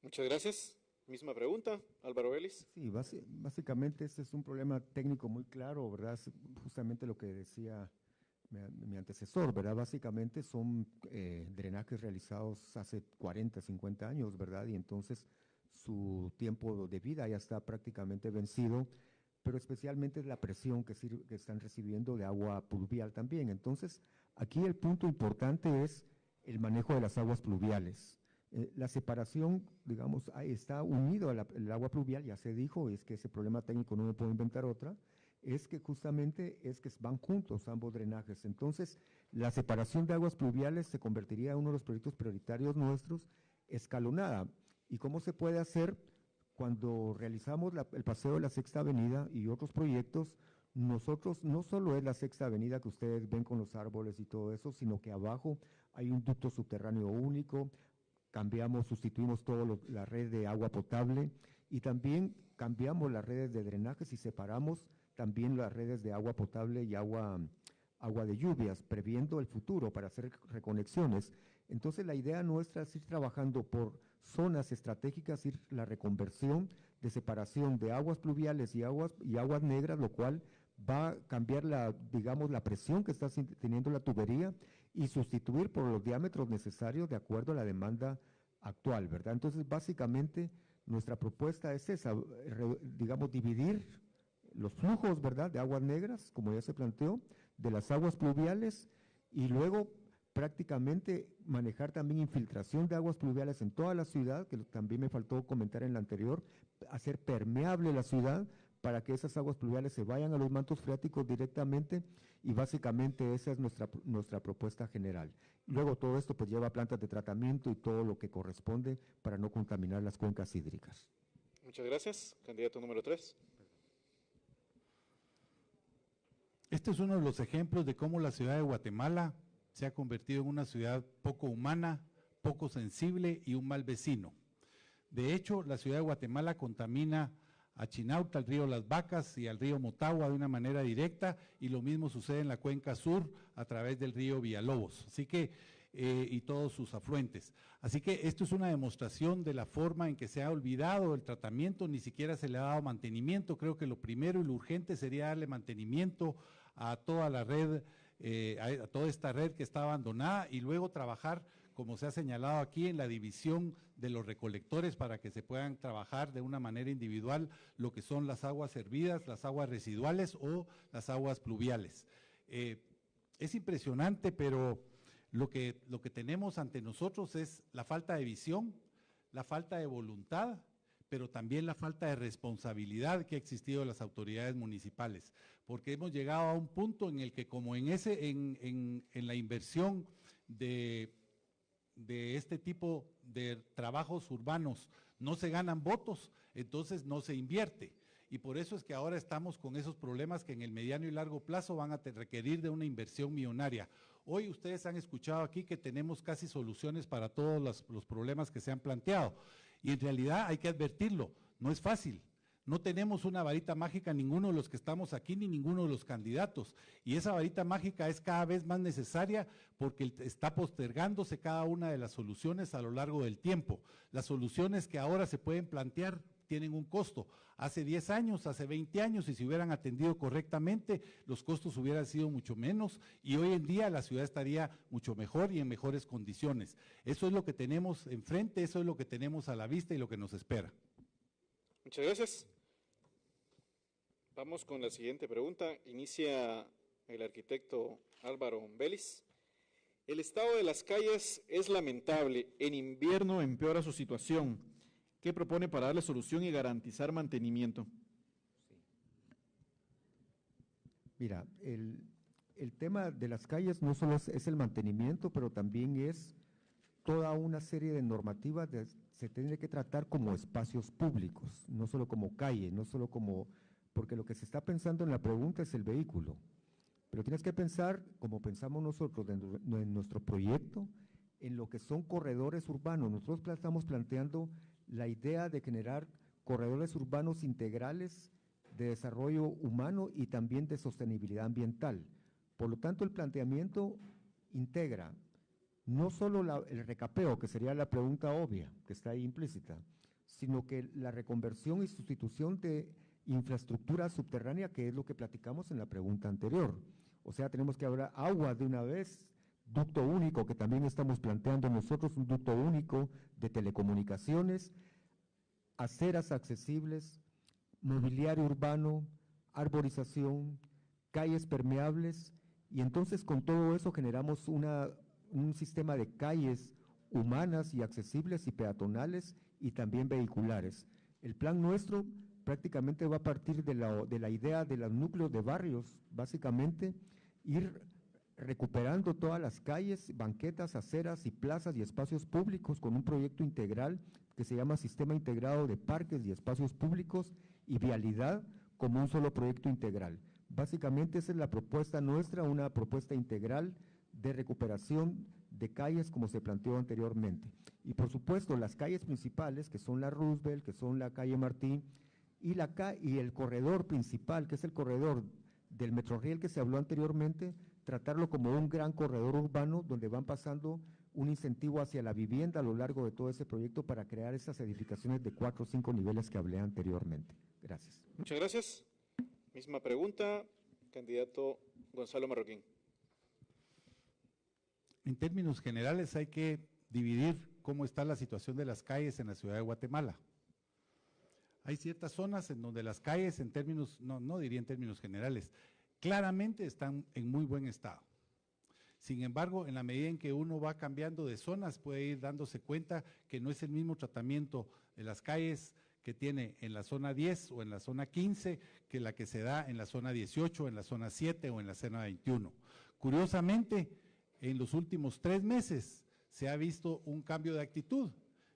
Muchas gracias. Misma pregunta, Álvaro Vélez. Sí, básicamente este es un problema técnico muy claro, ¿verdad? Es justamente lo que decía mi antecesor, ¿verdad? Básicamente son drenajes realizados hace 40, 50 años, ¿verdad? Y entonces su tiempo de vida ya está prácticamente vencido, pero especialmente la presión que están recibiendo de agua pluvial también. Entonces, aquí el punto importante es el manejo de las aguas pluviales. La separación, digamos, está unido al agua pluvial, ya se dijo, es que ese problema técnico no me puedo inventar otra, es que justamente es que van juntos ambos drenajes. Entonces, la separación de aguas pluviales se convertiría en uno de los proyectos prioritarios nuestros, escalonada. ¿Y cómo se puede hacer? Cuando realizamos el paseo de la Sexta Avenida y otros proyectos, nosotros no solo es la Sexta Avenida que ustedes ven con los árboles y todo eso, sino que abajo hay un ducto subterráneo único, sustituimos toda la red de agua potable y también cambiamos las redes de drenajes y separamos también las redes de agua potable y agua de lluvias, previendo el futuro para hacer reconexiones. Entonces la idea nuestra es ir trabajando por zonas estratégicas, la reconversión de separación de aguas pluviales y aguas negras, lo cual va a cambiar la presión que está teniendo la tubería y sustituir por los diámetros necesarios de acuerdo a la demanda actual, ¿verdad? Entonces, básicamente, nuestra propuesta es esa, dividir los flujos, ¿verdad?, de aguas negras, como ya se planteó, de las aguas pluviales y luego prácticamente manejar también infiltración de aguas pluviales en toda la ciudad, que también me faltó comentar en la anterior, hacer permeable la ciudad para que esas aguas pluviales se vayan a los mantos freáticos directamente y básicamente esa es nuestra propuesta general. Luego todo esto pues lleva plantas de tratamiento y todo lo que corresponde para no contaminar las cuencas hídricas. Muchas gracias. Candidato número 3. Este es uno de los ejemplos de cómo la ciudad de Guatemala se ha convertido en una ciudad poco humana, poco sensible y un mal vecino. De hecho, la ciudad de Guatemala contamina a Chinauta, al río Las Vacas y al río Motagua de una manera directa, y lo mismo sucede en la cuenca sur a través del río Villalobos, así que y todos sus afluentes. Así que esto es una demostración de la forma en que se ha olvidado el tratamiento, ni siquiera se le ha dado mantenimiento. Creo que lo primero y lo urgente sería darle mantenimiento a toda la red, a toda esta red que está abandonada, y luego trabajar, como se ha señalado aquí, en la división de los recolectores para que se puedan trabajar de una manera individual lo que son las aguas hervidas, las aguas residuales o las aguas pluviales. Es impresionante, pero lo que tenemos ante nosotros es la falta de visión, la falta de voluntad, pero también la falta de responsabilidad que ha existido de las autoridades municipales, porque hemos llegado a un punto en el que, como en la inversión de este tipo de trabajos urbanos no se ganan votos, entonces no se invierte. Y por eso es que ahora estamos con esos problemas que en el mediano y largo plazo van a requerir de una inversión millonaria. Hoy ustedes han escuchado aquí que tenemos casi soluciones para todos los problemas que se han planteado. Y en realidad hay que advertirlo, no es fácil. No tenemos una varita mágica ninguno de los que estamos aquí, ni ninguno de los candidatos. Y esa varita mágica es cada vez más necesaria porque está postergándose cada una de las soluciones a lo largo del tiempo. Las soluciones que ahora se pueden plantear tienen un costo. Hace 10 años, hace 20 años, y si hubieran atendido correctamente, los costos hubieran sido mucho menos y hoy en día la ciudad estaría mucho mejor y en mejores condiciones. Eso es lo que tenemos enfrente, eso es lo que tenemos a la vista y lo que nos espera. Muchas gracias. Vamos con la siguiente pregunta. Inicia el arquitecto Álvaro Vélez. El estado de las calles es lamentable. En invierno empeora su situación. ¿Qué propone para darle solución y garantizar mantenimiento? Sí. Mira, el tema de las calles no solo es el mantenimiento, pero también es toda una serie de normativas, se tiene que tratar como espacios públicos, no solo como calle, no solo como, porque lo que se está pensando en la pregunta es el vehículo, pero tienes que pensar, como pensamos nosotros en nuestro proyecto, en lo que son corredores urbanos. Nosotros estamos planteando la idea de generar corredores urbanos integrales de desarrollo humano y también de sostenibilidad ambiental. Por lo tanto, el planteamiento integra no solo el recapeo, que sería la pregunta obvia, que está ahí implícita, sino que la reconversión y sustitución de infraestructura subterránea, que es lo que platicamos en la pregunta anterior. O sea, tenemos que hablar agua de una vez, ducto único, que también estamos planteando nosotros, un ducto único de telecomunicaciones, aceras accesibles, mobiliario urbano, arborización, calles permeables, y entonces con todo eso generamos un sistema de calles humanas y accesibles y peatonales y también vehiculares. El plan nuestro prácticamente va a partir de la idea de los núcleos de barrios, básicamente ir recuperando todas las calles, banquetas, aceras y plazas y espacios públicos con un proyecto integral que se llama Sistema Integrado de Parques y Espacios Públicos y Vialidad como un solo proyecto integral. Básicamente esa es la propuesta nuestra, una propuesta integral de recuperación de calles como se planteó anteriormente. Y por supuesto las calles principales que son la Roosevelt, que son la calle Martín y el corredor principal que es el corredor del Metrorriel que se habló anteriormente, tratarlo como un gran corredor urbano donde van pasando un incentivo hacia la vivienda a lo largo de todo ese proyecto para crear esas edificaciones de 4 o 5 niveles que hablé anteriormente. Gracias. Muchas gracias. Misma pregunta, candidato Gonzalo Marroquín. En términos generales hay que dividir cómo está la situación de las calles en la ciudad de Guatemala. Hay ciertas zonas en donde las calles en términos, no diría en términos generales, claramente están en muy buen estado. Sin embargo, en la medida en que uno va cambiando de zonas puede ir dándose cuenta que no es el mismo tratamiento de las calles que tiene en la zona 10 o en la zona 15 que la que se da en la zona 18, en la zona 7 o en la zona 21. Curiosamente, en los últimos 3 meses se ha visto un cambio de actitud.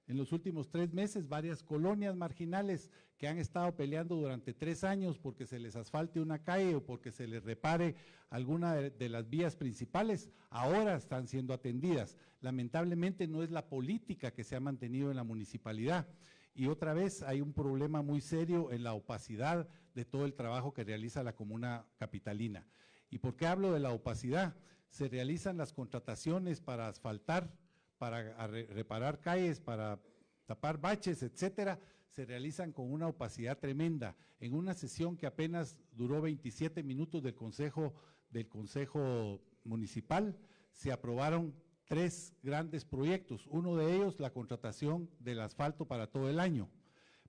En los últimos 3 meses, varias colonias marginales que han estado peleando durante 3 años porque se les asfalte una calle o porque se les repare alguna de las vías principales, ahora están siendo atendidas. Lamentablemente no es la política que se ha mantenido en la municipalidad. Y otra vez hay un problema muy serio en la opacidad de todo el trabajo que realiza la comuna capitalina. ¿Y por qué hablo de la opacidad? Se realizan las contrataciones para asfaltar, para reparar calles, para tapar baches, etcétera, se realizan con una opacidad tremenda. En una sesión que apenas duró 27 minutos del Consejo Municipal, se aprobaron 3 grandes proyectos, uno de ellos la contratación del asfalto para todo el año,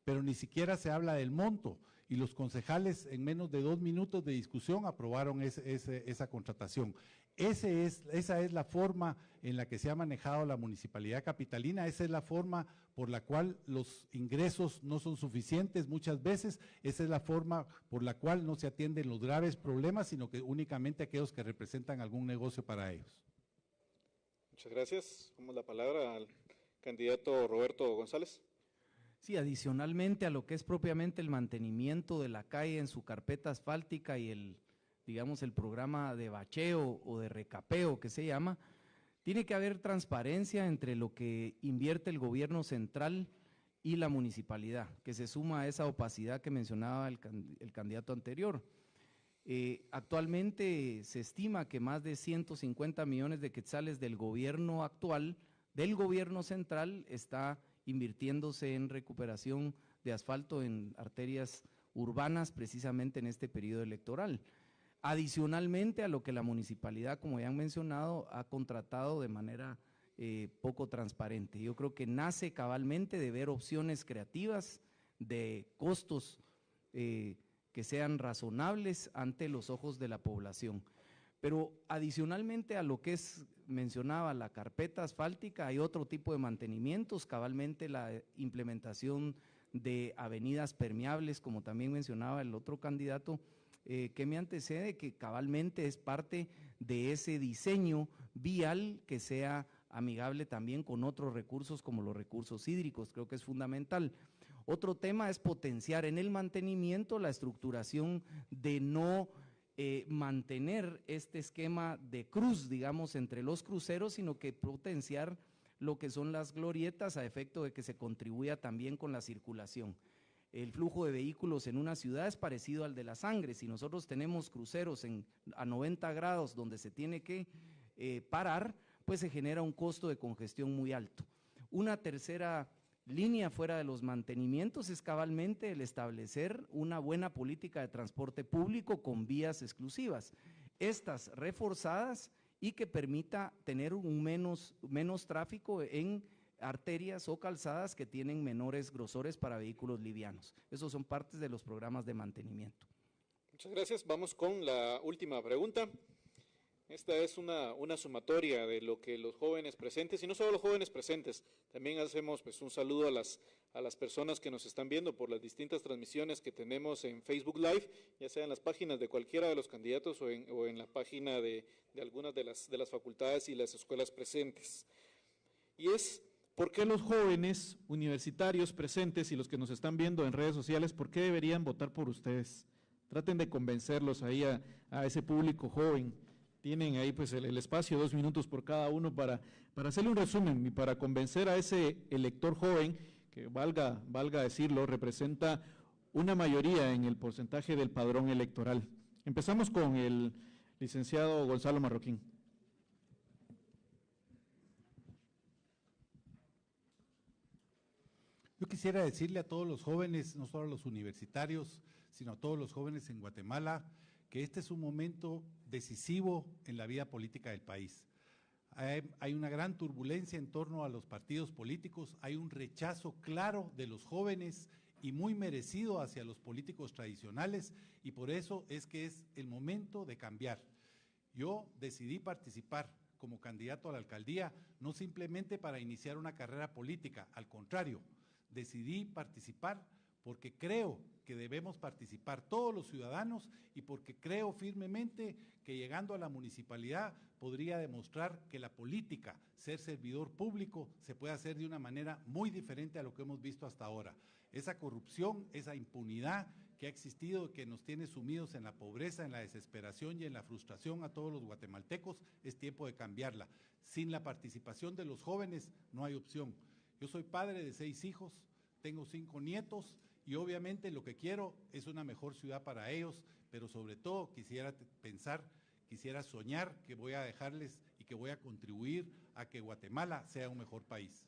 pero ni siquiera se habla del monto y los concejales en menos de 2 minutos de discusión aprobaron esa contratación. Esa es la forma en la que se ha manejado la municipalidad capitalina, esa es la forma por la cual los ingresos no son suficientes muchas veces, esa es la forma por la cual no se atienden los graves problemas, sino que únicamente aquellos que representan algún negocio para ellos. Muchas gracias. Damos la palabra al candidato Roberto González. Sí, adicionalmente a lo que es propiamente el mantenimiento de la calle en su carpeta asfáltica y el programa de bacheo o de recapeo que se llama, tiene que haber transparencia entre lo que invierte el gobierno central y la municipalidad, que se suma a esa opacidad que mencionaba el candidato anterior. Actualmente se estima que más de 150 millones de quetzales del gobierno actual, del gobierno central, está invirtiéndose en recuperación de asfalto en arterias urbanas precisamente en este periodo electoral. Adicionalmente a lo que la municipalidad, como ya han mencionado, ha contratado de manera poco transparente. Yo creo que nace cabalmente de ver opciones creativas, de costos que sean razonables ante los ojos de la población. Pero adicionalmente a lo que mencionaba la carpeta asfáltica, hay otro tipo de mantenimientos, cabalmente la implementación de avenidas permeables, como también mencionaba el otro candidato que me antecede, que cabalmente es parte de ese diseño vial que sea amigable también con otros recursos como los recursos hídricos, creo que es fundamental. Otro tema es potenciar en el mantenimiento la estructuración de no mantener este esquema de cruz, digamos, entre los cruceros, sino que potenciar lo que son las glorietas a efecto de que se contribuya también con la circulación. El flujo de vehículos en una ciudad es parecido al de la sangre. Si nosotros tenemos cruceros a 90 grados donde se tiene que parar, pues se genera un costo de congestión muy alto. Una tercera línea fuera de los mantenimientos es cabalmente el establecer una buena política de transporte público con vías exclusivas, estas reforzadas y que permita tener un menos tráfico en arterias o calzadas que tienen menores grosores para vehículos livianos. Esos son partes de los programas de mantenimiento. Muchas gracias. Vamos con la última pregunta. Esta es una sumatoria de lo que los jóvenes presentes, y no solo los jóvenes presentes, también hacemos pues un saludo a las personas que nos están viendo por las distintas transmisiones que tenemos en Facebook Live, ya sea en las páginas de cualquiera de los candidatos o en la página de algunas de las facultades y las escuelas presentes. Y es, ¿por qué los jóvenes universitarios presentes y los que nos están viendo en redes sociales, por qué deberían votar por ustedes? Traten de convencerlos ahí a ese público joven. Tienen ahí pues el espacio, 2 minutos por cada uno para hacerle un resumen y para convencer a ese elector joven, que valga decirlo, representa una mayoría en el porcentaje del padrón electoral. Empezamos con el licenciado Gonzalo Marroquín. Yo quisiera decirle a todos los jóvenes, no solo a los universitarios, sino a todos los jóvenes en Guatemala, que este es un momento decisivo en la vida política del país. Hay una gran turbulencia en torno a los partidos políticos, hay un rechazo claro de los jóvenes y muy merecido hacia los políticos tradicionales, y por eso es que es el momento de cambiar. Yo decidí participar como candidato a la alcaldía, no simplemente para iniciar una carrera política, al contrario, decidí participar porque creo que debemos participar todos los ciudadanos y porque creo firmemente que llegando a la municipalidad podría demostrar que la política, ser servidor público, se puede hacer de una manera muy diferente a lo que hemos visto hasta ahora. Esa corrupción, esa impunidad que ha existido, que nos tiene sumidos en la pobreza, en la desesperación y en la frustración a todos los guatemaltecos, es tiempo de cambiarla. Sin la participación de los jóvenes no hay opción. Yo soy padre de 6 hijos, tengo 5 nietos y obviamente lo que quiero es una mejor ciudad para ellos, pero sobre todo quisiera soñar que voy a dejarles y que voy a contribuir a que Guatemala sea un mejor país.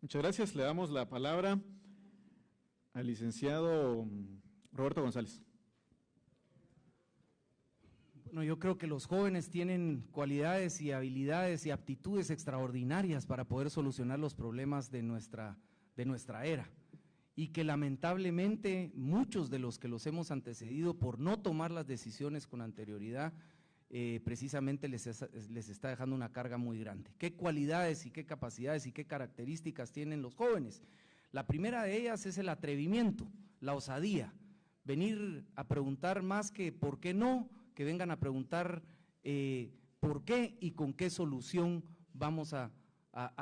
Muchas gracias. Le damos la palabra al licenciado Roberto González. Bueno, yo creo que los jóvenes tienen cualidades y habilidades y aptitudes extraordinarias para poder solucionar los problemas de nuestra era, y que lamentablemente muchos de los que los hemos antecedido por no tomar las decisiones con anterioridad, precisamente les está dejando una carga muy grande. ¿Qué cualidades y qué capacidades y qué características tienen los jóvenes? La primera de ellas es el atrevimiento, la osadía, venir a preguntar más que por qué no, que vengan a preguntar por qué y con qué solución vamos a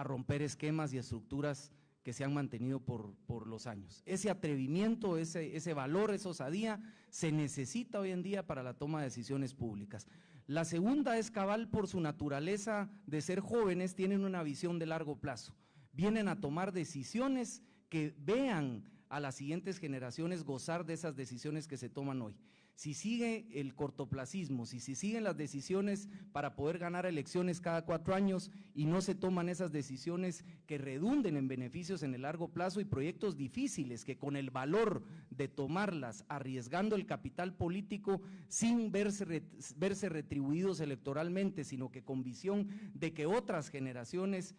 romper esquemas y estructuras que se han mantenido por los años. Ese atrevimiento, ese valor, esa osadía se necesita hoy en día para la toma de decisiones públicas. La segunda es cabal por su naturaleza de ser jóvenes, tienen una visión de largo plazo, vienen a tomar decisiones que vean a las siguientes generaciones gozar de esas decisiones que se toman hoy. Si sigue el cortoplacismo, si siguen las decisiones para poder ganar elecciones cada 4 años y no se toman esas decisiones que redunden en beneficios en el largo plazo y proyectos difíciles que con el valor de tomarlas, arriesgando el capital político sin verse retribuidos electoralmente, sino que con visión de que otras generaciones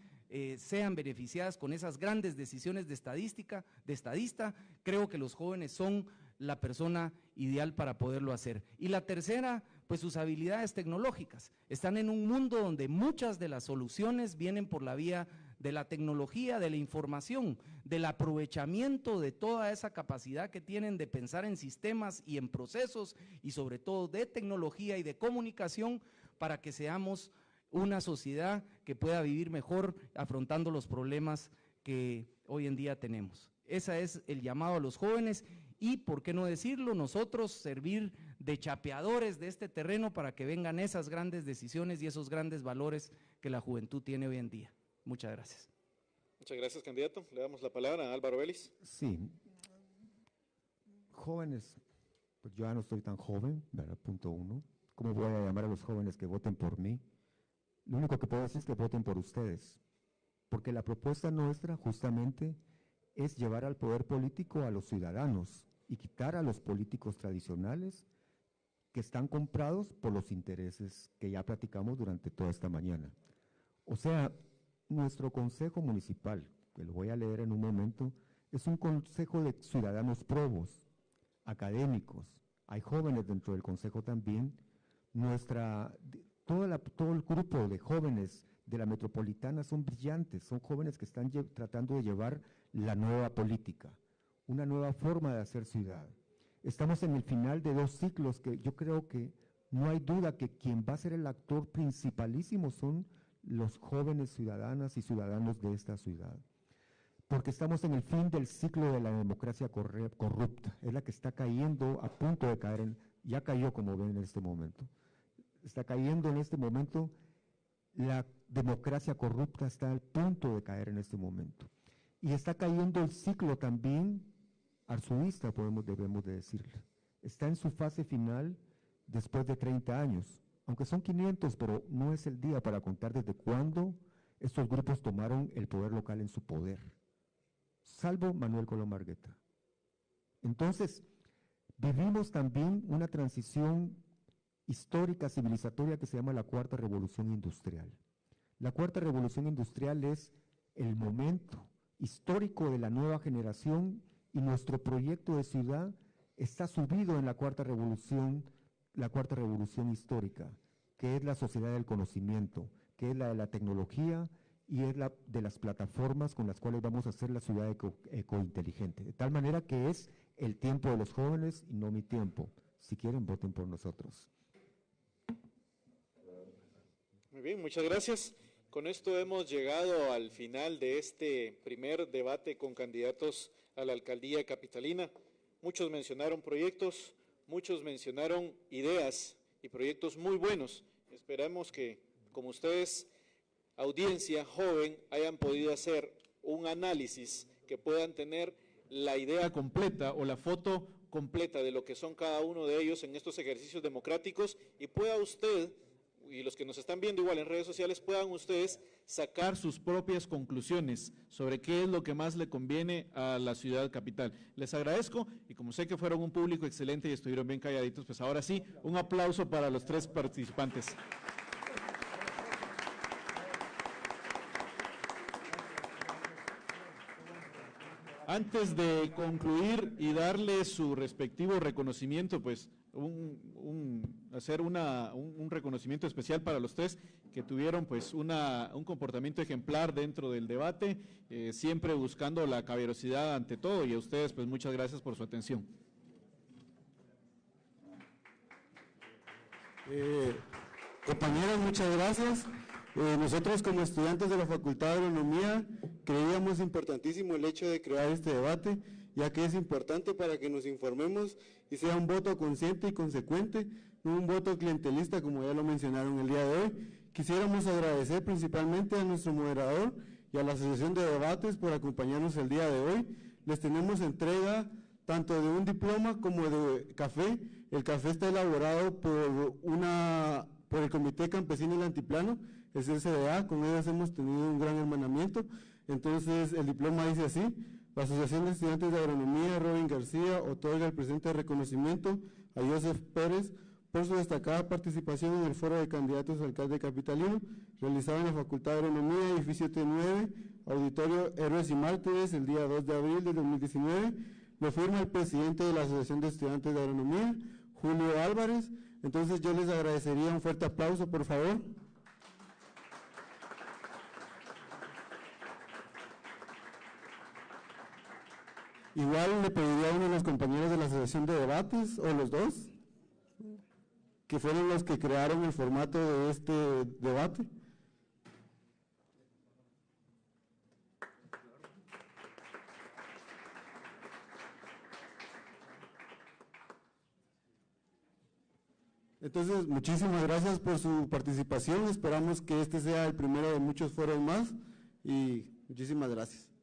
sean beneficiadas con esas grandes decisiones de estadista, creo que los jóvenes son la persona ideal para poderlo hacer. Y la tercera, pues sus habilidades tecnológicas. Están en un mundo donde muchas de las soluciones vienen por la vía de la tecnología, de la información, del aprovechamiento de toda esa capacidad que tienen de pensar en sistemas y en procesos y sobre todo de tecnología y de comunicación para que seamos una sociedad que pueda vivir mejor afrontando los problemas que hoy en día tenemos. Ese es el llamado a los jóvenes y, ¿por qué no decirlo?, nosotros servir de chapeadores de este terreno para que vengan esas grandes decisiones y esos grandes valores que la juventud tiene hoy en día. Muchas gracias. Muchas gracias, candidato. Le damos la palabra a Álvaro Vélez. Sí. Jóvenes, pues yo ya no soy tan joven, ¿verdad? Punto 1. ¿Cómo voy a llamar a los jóvenes que voten por mí? Lo único que puedo decir es que voten por ustedes, porque la propuesta nuestra justamente es llevar al poder político a los ciudadanos y quitar a los políticos tradicionales que están comprados por los intereses que ya platicamos durante toda esta mañana. O sea, nuestro consejo municipal, que lo voy a leer en un momento, es un consejo de ciudadanos probos, académicos, hay jóvenes dentro del consejo también. Nuestra todo el grupo de jóvenes de la metropolitana son brillantes, son jóvenes que están tratando de llevar la nueva política, una nueva forma de hacer ciudad. Estamos en el final de 2 ciclos que yo creo que no hay duda que quien va a ser el actor principalísimo son los jóvenes ciudadanas y ciudadanos de esta ciudad. Porque estamos en el fin del ciclo de la democracia corrupta, es la que está cayendo, a punto de caer, ya cayó como ven en este momento. Está cayendo en este momento, la democracia corrupta está al punto de caer en este momento. Y está cayendo el ciclo también arzudista, debemos de decirle. Está en su fase final después de 30 años, aunque son 500, pero no es el día para contar desde cuándo estos grupos tomaron el poder local en su poder, salvo Manuel Colón Margueta. Entonces, vivimos también una transición histórica, civilizatoria, que se llama la Cuarta Revolución Industrial. La Cuarta Revolución Industrial es el momento histórico de la nueva generación y nuestro proyecto de ciudad está subido en la Cuarta Revolución histórica, que es la sociedad del conocimiento, que es la de la tecnología y es la de las plataformas con las cuales vamos a hacer la ciudad ecointeligente. De tal manera que es el tiempo de los jóvenes y no mi tiempo. Si quieren, voten por nosotros. Muy bien, muchas gracias. Con esto hemos llegado al final de este primer debate con candidatos a la alcaldía capitalina. Muchos mencionaron proyectos, muchos mencionaron ideas y proyectos muy buenos. Esperamos que, como ustedes, audiencia joven, hayan podido hacer un análisis que puedan tener la idea completa o la foto completa de lo que son cada uno de ellos en estos ejercicios democráticos y pueda usted, y los que nos están viendo igual en redes sociales, puedan ustedes sacar sus propias conclusiones sobre qué es lo que más le conviene a la ciudad capital. Les agradezco y como sé que fueron un público excelente y estuvieron bien calladitos, pues ahora sí, un aplauso para los 3 participantes. Antes de concluir y darle su respectivo reconocimiento, pues hacer un reconocimiento especial para los 3 que tuvieron pues un comportamiento ejemplar dentro del debate, siempre buscando la caballerosidad ante todo, y a ustedes pues muchas gracias por su atención. Compañeros, muchas gracias. Nosotros como estudiantes de la Facultad de Agronomía creíamos importantísimo el hecho de crear este debate, ya que es importante para que nos informemos y sea un voto consciente y consecuente, no un voto clientelista como ya lo mencionaron el día de hoy. Quisiéramos agradecer principalmente a nuestro moderador y a la Asociación de Debates por acompañarnos el día de hoy. Les tenemos entrega tanto de un diploma como de café. El café está elaborado por el Comité Campesino del Altiplano, el CCDA, con ellos hemos tenido un gran hermanamiento. Entonces el diploma dice así: la Asociación de Estudiantes de Agronomía Robin García otorga el presente reconocimiento a Joseph Pérez por su destacada participación en el foro de candidatos a alcalde capitalino, realizado en la Facultad de Agronomía, edificio T9, auditorio Héroes y Mártires, el día 2 de abril de 2019. Lo firma el presidente de la Asociación de Estudiantes de Agronomía, Julio Álvarez. Entonces yo les agradecería un fuerte aplauso, por favor. Igual le pediría a uno de los compañeros de la Asociación de Debates, o los dos, que fueron los que crearon el formato de este debate. Entonces, muchísimas gracias por su participación, esperamos que este sea el primero de muchos foros más y muchísimas gracias.